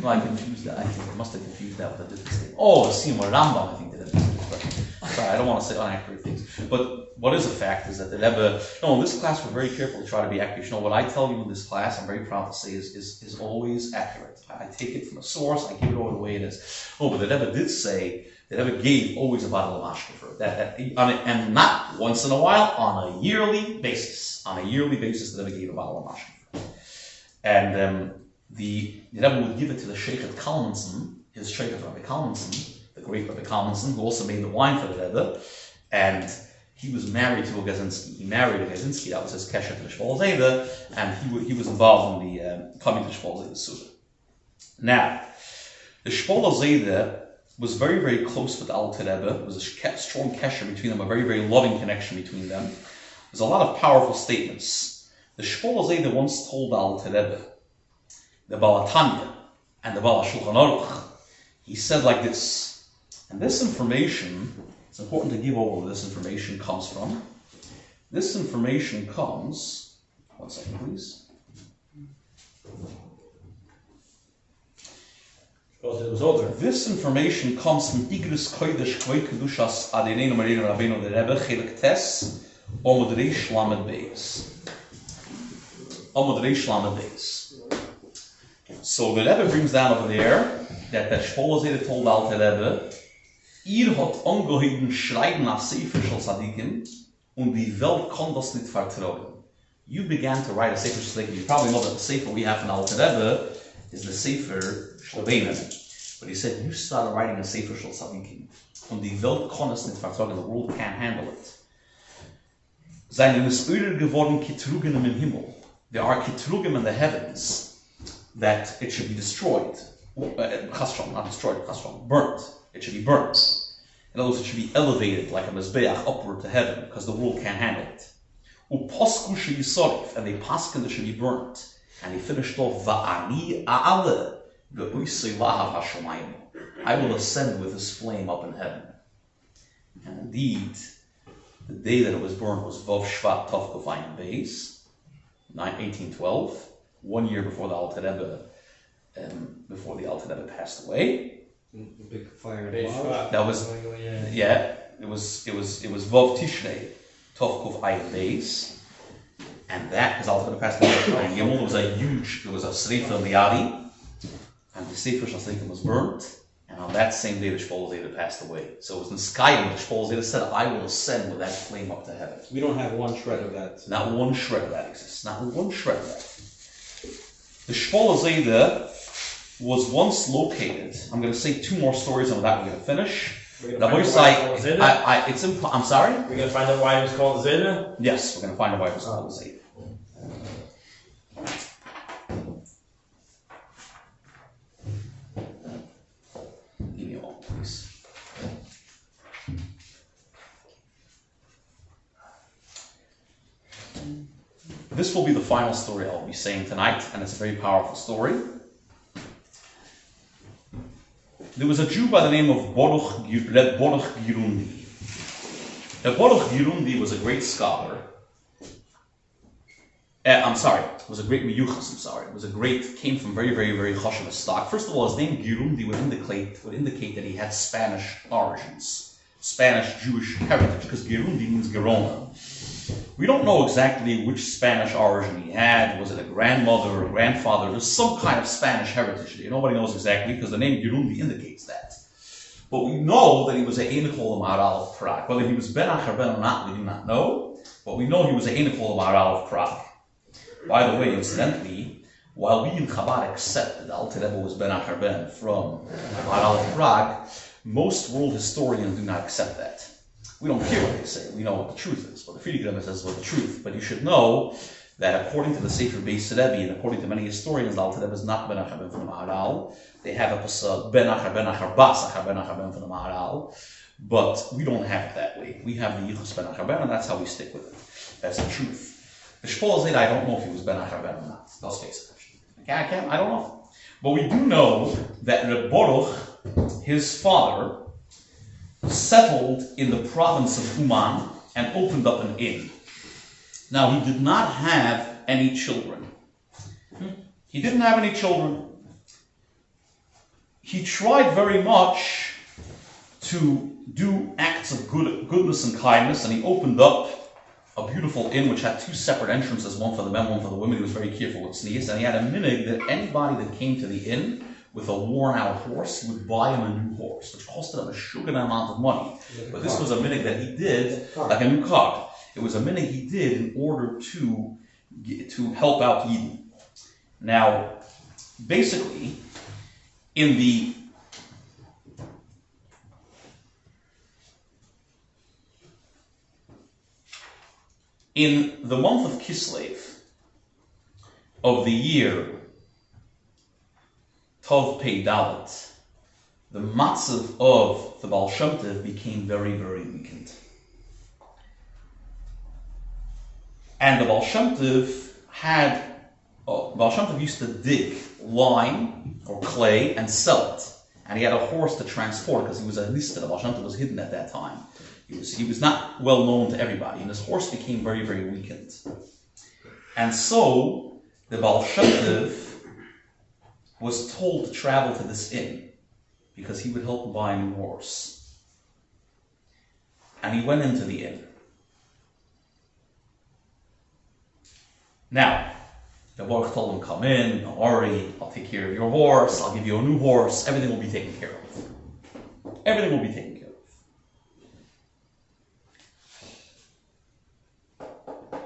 No, I confused that. I must have confused that with a different statement. Oh, Seymour Rambam, I think the Rebbe said it. Sorry, I don't want to say inaccurate things. But what is a fact is that the Rebbe, in this class we're very careful to try to be accurate. What I tell you in this class, I'm very proud to say, is always accurate. I take it from a source, I give it over the way it is. But the Rebbe did say, the Rebbe gave always a bottle of mashke for it. And not once in a while, on a yearly basis. On a yearly basis, the Rebbe gave a bottle of mashke for it. And the Rebbe would give it to the Sheikh at Kalmanson, his Sheikh at Rabbi Kalmanson, the great Rabbi Kalmanson, who also made the wine for the Rebbe. And he was married to a Geisinsky. He married a Geisinsky, that was his kesher to the Shpoler Zeide, and he was involved in the coming to Shpoler Zeide's Suda. Now, the Shpoler Zeide was very, very close with the Alter Rebbe. There was a strong kesher between them, a very, very loving connection between them. There's a lot of powerful statements. The Shpoler Zeide once told the Alter Rebbe, the Baal HaTanya, and the Baal HaShulchan Aruch, he said like this, and this information, it's important to give over where this information comes from. This information comes, one second please. This information comes from Igris Kodesh Kvei Kedushas Adeneinu Marinu Rabbeinu the Rebbe Chelik Tes Omud Reish Lamed Beis. Omud Reish Lamed Beis. So the Rebbe brings down over there that Shpoler Zeide told Alter Rebbe, hat angeheben schreiben nach Sefer Shel Tzadikim und die Welt kann das nicht vertrauen. You began to write a Sefer Shel Tzadikim. You probably know that the Sefer we have in Alter Rebbe is the Sefer Shloveinen. But he said, you started writing a Sefer Shel Tzadikim und die Welt kann es nicht vertrauen. The world can't handle it. Seien es öder geworden Kitrugim im Himmel. There are Kitrugim in the heavens that it should be destroyed. Not destroyed, burnt. It should be burnt. In other words, it should be elevated like a mizbeach upward to heaven because the world can't handle it. Uposku should be sorif, and they paskin that should be burnt. And he finished off va'ani a'ale ve'uisei lahav hashamayim. I will ascend with this flame up in heaven. And indeed, the day that it was burned was Vav Shvat Tov Kufayim Beis, 1812, 1 year before the Alter Rebbe, passed away. The big fire. That was It was Vav Tishrei Tov Kufayim Beis, and that is Alter Rebbe passed away. And Yomul was a Sreifa Liadi, and the Sefer Shel Tzadikim was burnt. And on that same day, the Shpoler Zeide passed away. So it was in Skayim, the Shpoler Zeide said, I will ascend with that flame up to heaven. We don't have one shred of that. Not one shred of that exists. Not one shred of that. The Shpoler Zeide was once located. I'm going to say two more stories, and with that we're going to finish. I'm sorry? We're going to find out why it was called Zeide? Yes, we're going to find out why it was called Zeide. This will be the final story I'll be saying tonight, and it's a very powerful story. There was a Jew by the name of Baruch Girundi. Baruch Girundi was a great scholar. Was a great miyuchas, came from very, very, very chashuv stock. First of all, his name Girundi would indicate that he had Spanish origins. Spanish-Jewish heritage, because Gerundi means Gerona. We don't know exactly which Spanish origin he had. Was it a grandmother or a grandfather? There's some kind of Spanish heritage there. Nobody knows exactly, because the name Gerundi indicates that. But we know that he was a Einekol Maharal of Prague. Whether he was Ben Achar Ben or not, we do not know. But we know he was a Einekol Maharal of Prague. By the way, incidentally, while we in Chabad accept that Alter Rebbe was Ben Achar Ben from Maharal of Prague, most world historians do not accept that. We don't care what they say. We know what the truth is. But the Friedrich Rebbe says what the truth. But you should know that according to the Sefer Beis Rebbe and according to many historians, Alter Rebbe is not Ben Achar Ben from the Maharal. They have a pasuk Ben Achar Bas Achar Ben Achar Ben from the Maharal. But we don't have it that way. We have the Yichus Ben Achar Ben, and that's how we stick with it. That's the truth. The Shpoler Zeide, I don't know if he was Ben Achar Ben or not. Let's face it. I don't know. But we do know that Reb Baruch, his father, settled in the province of Uman and opened up an inn. Now, he did not have any children. He didn't have any children. He tried very much to do acts of goodness and kindness, and he opened up a beautiful inn which had two separate entrances, one for the men, one for the women. He was very careful with sneeze, and he had a minhag that anybody that came to the inn with a worn-out horse, he would buy him a new horse, which costed him a sugar amount of money. But this was a minhag that he did, like a new car. It was a minhag he did in order to help out Yidden. Now, basically, in the month of Kislev of the year Tov Pei Dalet, the matzav of the Baal Shem Tov became very, very weakened. And the Baal Shem Tov used to dig lime or clay and sell it. And he had a horse to transport because he was a lista. The Baal Shem Tov was hidden at that time. He was not well known to everybody, and his horse became very, very weakened. And so the Baal Shem Tov was told to travel to this inn because he would help him buy a new horse. And he went into the inn. Now, the Baruch told him, come in, don't worry, I'll take care of your horse, I'll give you a new horse, everything will be taken care of. Everything will be taken care of.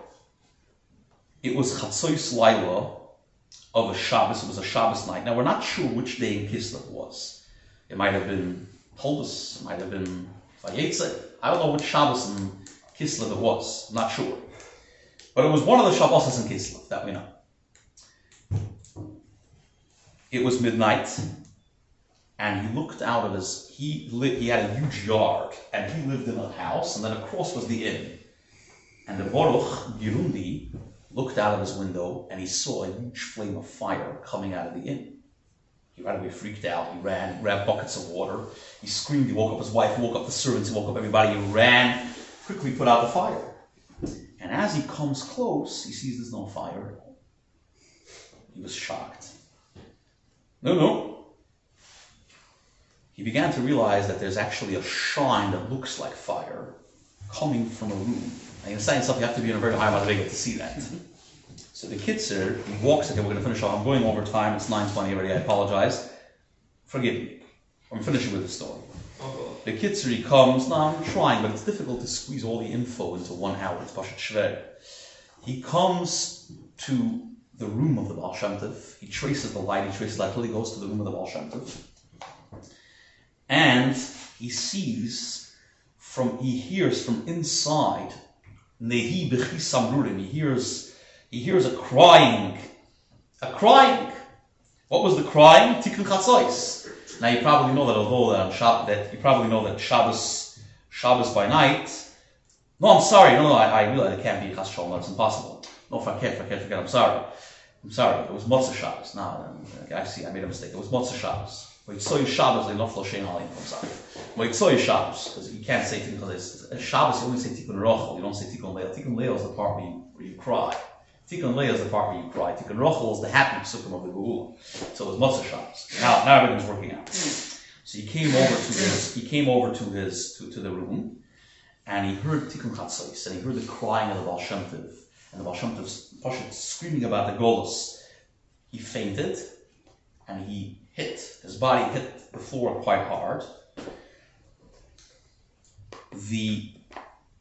It was Chatzois Laila of a Shabbos. It was a Shabbos night. Now, we're not sure which day in Kislev it was. It might have been Toldus, it might have been Vayetze. I don't know which Shabbos in Kislev it was. I'm not sure. But it was one of the Shabbos in Kislev, that we know. It was midnight, and he looked out of he had a huge yard, and he lived in a house, and then across was the inn. And the Baruch, Gerundi, looked out of his window, and he saw a huge flame of fire coming out of the inn. He right away freaked out. He ran, grabbed buckets of water. He screamed. He woke up his wife, he woke up the servants, he woke up everybody. He ran, quickly put out the fire. And as he comes close, he sees there's no fire at all. He was shocked. No. He began to realize that there's actually a shine that looks like fire coming from a room. And in saying something, you have to be in a very high motivation to see that. So the Kitzer, he walks, okay, we're going to finish off. I'm going over time, it's 9:20 already, I apologize. Forgive me. I'm finishing with the story. The Kitzer, he comes, no, I'm trying, but it's difficult to squeeze all the info into 1 hour. It's Pashat Shver. He comes to the room of the Baal Shem Tov. He traces the light, till he goes to the room of the Baal Shem Tov. And he hears from inside, Nehi Bechi Samrurim, he hears a crying. What was the crying? Tikkun Chatzos. Now you probably know that Shabbos by night. No, I'm sorry. No, I realize it can't be Chas Shalom. It's impossible. No, forget. I'm sorry. It was Motzah Shabbos. No, I see. I made a mistake. It was Motzah Shabbos. Moitzoy Shabbos, they not Shein Alim. I'm sorry. Moitzoy Shabbos, because you can't say Tikkun Shabbos. You only say Tikkun Rochel. You don't say Tikkun Leil. Tikkun Leil is the part where you cry. Tikkun Leil is the part where you cry. Tikkun Rochel is the happy psukim of the Geula. So it was Motzah Shabbos. Now everything's working out. So he came over to the room, and he heard Tikkun Chatzos, and he heard the crying of the Baal Shem Tov, and the Baal Shem Tov's screaming about the Golus. He fainted, and his body hit the floor quite hard. The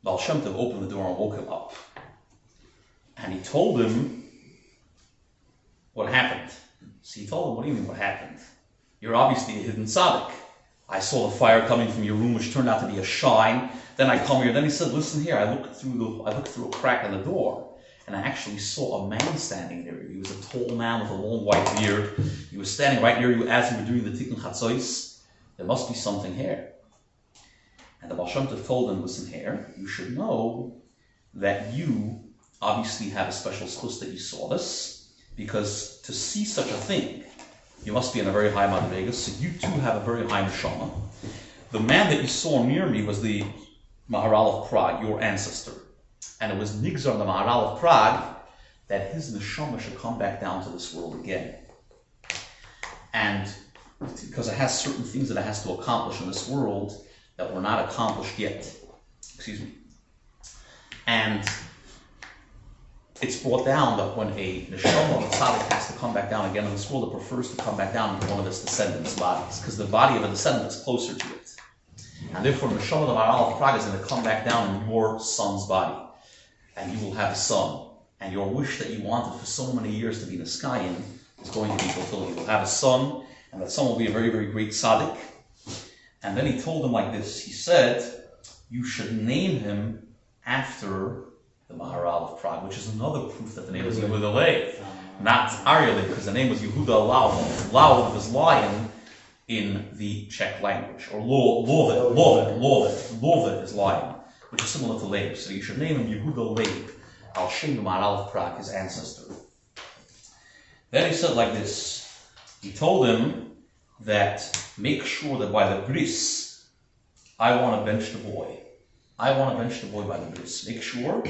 Baal Shem Tov opened the door and woke him up. And he told him what happened. So he told him, what do you mean what happened? You're obviously a hidden tzaddik. I saw the fire coming from your room, which turned out to be a shine. Then I come here. Then he said, listen here, I looked through a crack in the door, and I actually saw a man standing there. He was a tall man with a long white beard. He was standing right near you as you were doing the Tikkun Chatzos. There must be something here. And the Baal Shem Tov told him, listen here, you should know that you obviously have a special schus that you saw this, because to see such a thing, you must be in a very high madrega, so you too have a very high neshama. The man that you saw near me was the Maharal of Prague, your ancestor. And it was Nigzar, the Maharal of Prague, that his neshama should come back down to this world again. And because it has certain things that it has to accomplish in this world that were not accomplished yet. Excuse me. And it's brought down that when a neshama of a tzaddik has to come back down again in this world, it prefers to come back down into one of its descendants' bodies, because the body of a descendant is closer to it. And therefore, the neshama of the Maharal of Prague is going to come back down in your son's body, and you will have a son. And your wish that you wanted for so many years to be Niskayan is going to be fulfilled. You will have a son, and that son will be a very, very great tzaddik. And then he told him like this. He said, you should name him after the Maharal of Prague, which is another proof that the name is Yehuda Lev, not Arya Lev, because the name was Yehuda Lav. Lav is lion in the Czech language, or Love is lion, which is similar to Lev. So you should name him Yehuda Lev, Al Shem the Maharal of Prague, his ancestor. Then he said like this. He told him that make sure that by the bris, I want to bench the boy. I want to bench the boy by the bris. Make sure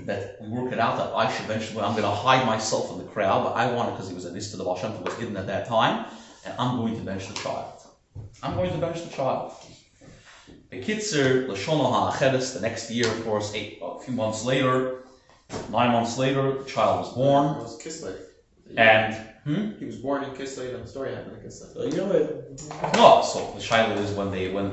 that we work it out that I should bench the boy. I'm going to hide myself in the crowd, but I want it because he was a nista, the Baal Shem Tov was hidden at that time, and I'm going to bench the child. I'm going to bench the child. Bekitzer, Lashono HaAcheres, the next year, of course, a few months later, 9 months later, the child was born. It was Kislev. And he was born in Kislev, and the story happened in Kislev. So you know it. no, so the Shiloh is when they were,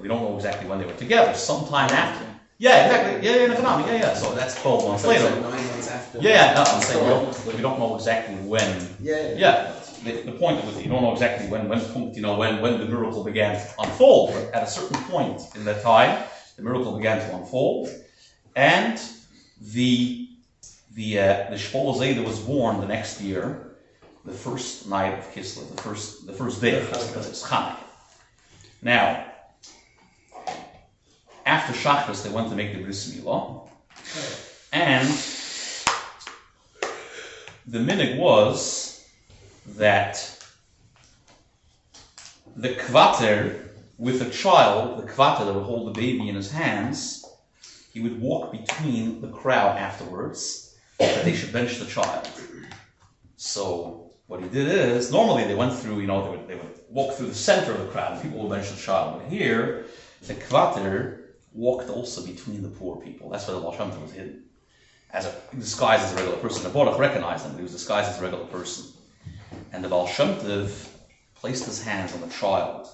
we don't know exactly when they were together, sometime after. Yeah, exactly. Yeah. So that's 12 months So it's later. like 9 months after. Yeah, I'm saying we don't know exactly when. Yeah. The point of it, you don't know exactly when the miracle began to unfold, but at a certain point in that time, the miracle began to unfold, and the Shpoler Zeide was born the next year, the first night of Kislev, the first day of Kislev, because it's Chanukah. Now, after Shachris, they went to make the Bris Milah, and the minhag was that the kvater with a child, the kvater that would hold the baby in his hands, he would walk between the crowd afterwards, that they should bench the child. So what he did is, normally they went through, they would walk through the center of the crowd and people would bench the child. But here, the kvater walked also between the poor people. That's why the Baal Shem Tov was hidden. Disguised as a regular person. The Baruch recognized him, but he was disguised as a regular person. And the Baal Shem Tov placed his hands on the child,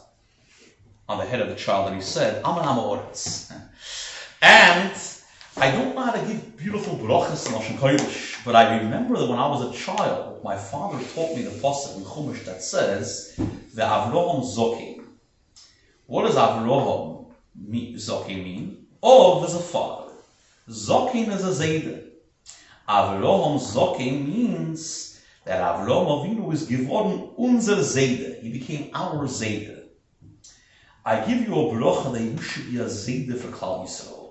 on the head of the child, and he said, Aman Amoritz. And I don't know how to give beautiful brachas in Lashon Kodesh, but I remember that when I was a child, my father taught me the pasuk in Chumash that says, the Avraham Zokim. What does Avraham Zokim mean? Ov is a father. Zokim is a Zeide. Avraham Zokim means that Avraham Avinu is geworden unser Zeide. He became our Zeide. I give you a bracha that you should be a Zeide for Klal Yisrael.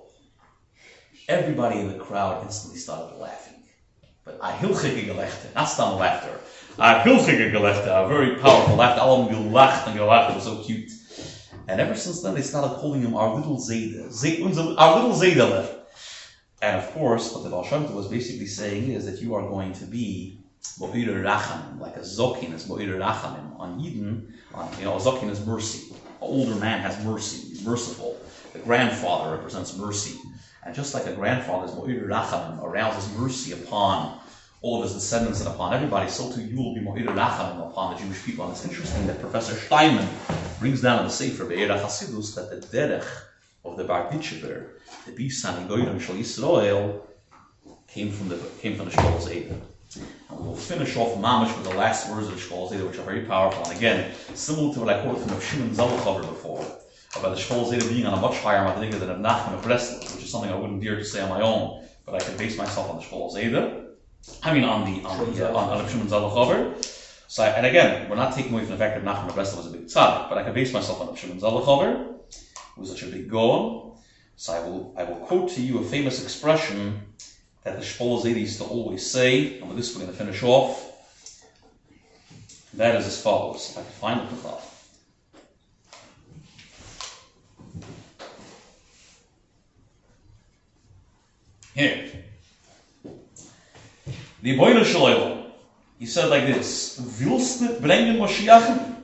Everybody in the crowd instantly started laughing. But a hilchige gelechte, not stam laughter. A hilchige gelechte, a very powerful laughter. Allem gelacht and gelacht, it was so cute. And ever since then, they started calling him our little Zeide. Our little Zeidele. And of course, what the Baal Shem Tov was basically saying is that you are going to be Mo'ir Rachamim, like a Zokin is Mo'ir Rachamim. On Yidden, a Zokin is mercy. An older man has mercy, he's merciful. The grandfather represents mercy. And just like a grandfather is Mo'ir Rachamim, arouses mercy upon all of his descendants and upon everybody, so too you will be Mo'ir Rachamim upon the Jewish people. And it's interesting that Professor Steinman brings down in the Sefer Be'er HaChasidus that the derech of the Bar Ditchever, the Bisan Goyim Shal Yisrael, came from the Shpoler Zeide. And we'll finish off mamish with the last words of Shpoler Zeide, which are very powerful. And again, similar to what I quoted from Shimon Zalachar before, about the Shpoler Zeide being on a much higher madriga than Nachman of Breslov, which is something I wouldn't dare to say on my own, but I can base myself on the Shpoler Zeide. I mean, on the Shimon Zalachar. So, and again, we're not taking away from the fact that Nachman of Breslov was a big tzaddik, but I can base myself on the Shimon Zalachar, who was such a big Gaon. So I will quote to you a famous expression that the Shpoler Zeide used to always say, and with this we're going to finish off. That is as follows. If I can find it with that. Here. The Boiner Shalom, he said like this: Willst nicht bringen Moshiach?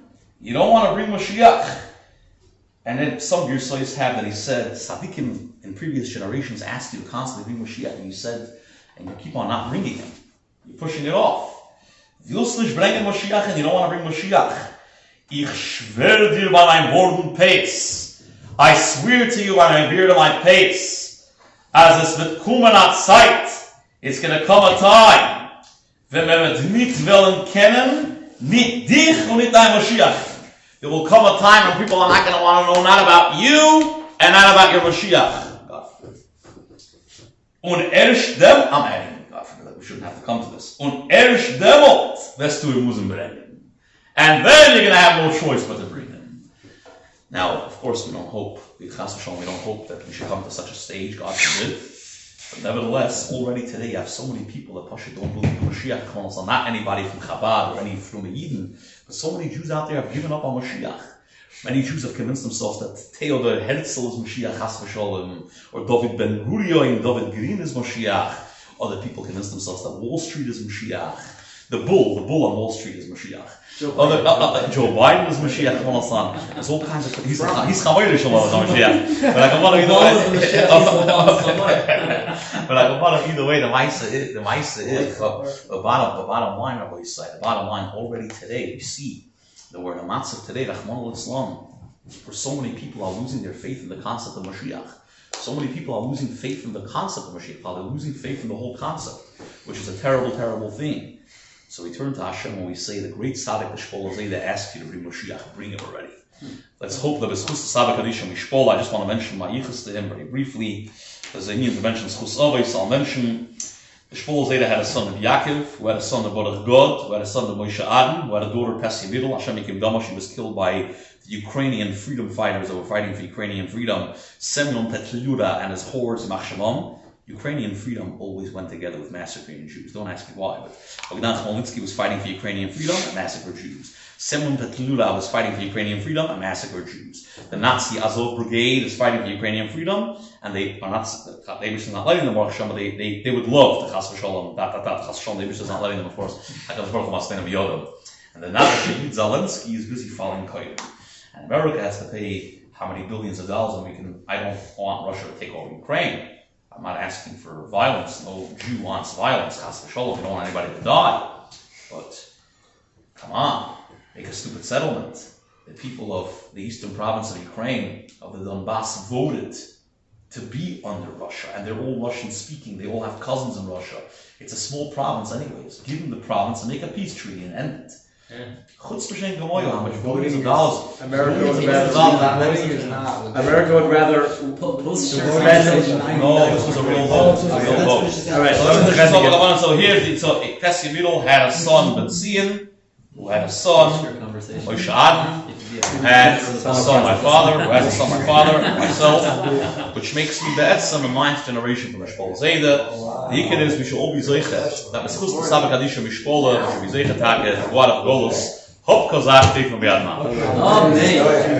You don't want to bring Moshiach. And then some Gersayis have that he said, Tzaddikim in previous generations asked you to constantly bring Moshiach, and you said, and you keep on not bringing him. You're pushing it off. Willst nicht bringen Moshiach, and you don't want to bring Moshiach. Ich schwöre dir bei meinem Wort und Peis. I swear to you by my beard and my pace. As es wird kommen a Zeit, it's going to come a time, wenn wir es nicht wollen kennen, nicht dich und nicht dein Moshiach. There will come a time when people are not going to want to know not about you and not about your Mashiach. God forbid. Und erst dem, I'm adding, God forbid, we shouldn't have to come to this. Und erst demot, wirst du müssen bringen. And then you're going to have no choice but to bring him. Now, of course, we don't hope that we should come to such a stage, God forbid. But nevertheless, already today you have so many people that Pasha don't believe the Mashiach comes, not anybody from Chabad or any from Eden, but so many Jews out there have given up on Mashiach. Many Jews have convinced themselves that Theodor Herzl is Mashiach, Chas v'sholem, or David Ben Gurion, David Green is Mashiach. Other people convince themselves that Wall Street is Mashiach. The bull on Wall Street is Mashiach. Joe Biden is Mashiach. There's all kinds of. He's Chamoyrish on Mashiach. But I can want either way. The Maisa is the bottom line. Rabbi said the bottom line. Already today, we see that we're in a matzah today. Rahman Islam, where so many people are losing their faith in the concept of Mashiach. So many people are losing faith in the concept of Mashiach. They're losing faith in the whole concept, which is a terrible, terrible thing. So we turn to Hashem when we say the great tzaddik, the Shpoler Zeide, asked you to bring Mashiach, bring him already. Let's hope that it's Chus Tzaddik Kadisha Mishpola. I just want to mention my yichus to him very briefly. As I need to mention Chus Avos, I'll mention the Shpoler Zeide had a son of Yaakov, who had a son of Baruch God, who had a son of Moshe Adam, who had a daughter Pessi Vidal. Hashem Yikim Dama, she was killed by the Ukrainian freedom fighters that were fighting for Ukrainian freedom. Semyon Petliura and his hordes, Machshamam. Ukrainian freedom always went together with massacring Jews. Don't ask me why, but Bogdan Khmelnytsky was fighting for Ukrainian freedom and massacred Jews. Semyon Petliura was fighting for Ukrainian freedom and massacred Jews. The Nazi Azov Brigade is fighting for Ukrainian freedom, and they are not letting them work, but they would love the Chas v'sholem, Chas v'sholem, they not letting them, of course. And the Nazi Zelensky is busy following Koyim. And America has to pay how many billions of dollars, and I don't want Russia to take over Ukraine. I'm not asking for violence. No Jew wants violence. Chas v'sholem, we don't want anybody to die. But come on, make a stupid settlement. The people of the eastern province of Ukraine, of the Donbass, voted to be under Russia, and they're all Russian speaking. They all have cousins in Russia. It's a small province anyways. Give them the province and make a peace treaty and end it. Chutzpah Gemoyo, how much billions of dollars? America would rather. No, this was a real vote. All right, so here's Pessi Vidal had a son, Benzion, who had a son, Moshe Adam, who had a son, my father, who has a son, my father, and myself, which makes me the Etzem in my generation from the Shpoler Zeide. The Iker is, we should all be Zeichet, that Meshus the Sabbath Kadisha Mishpola, we should be Zeichet Hake, the God of Golos, Hop Kozach, Steve from Biadma. Amen.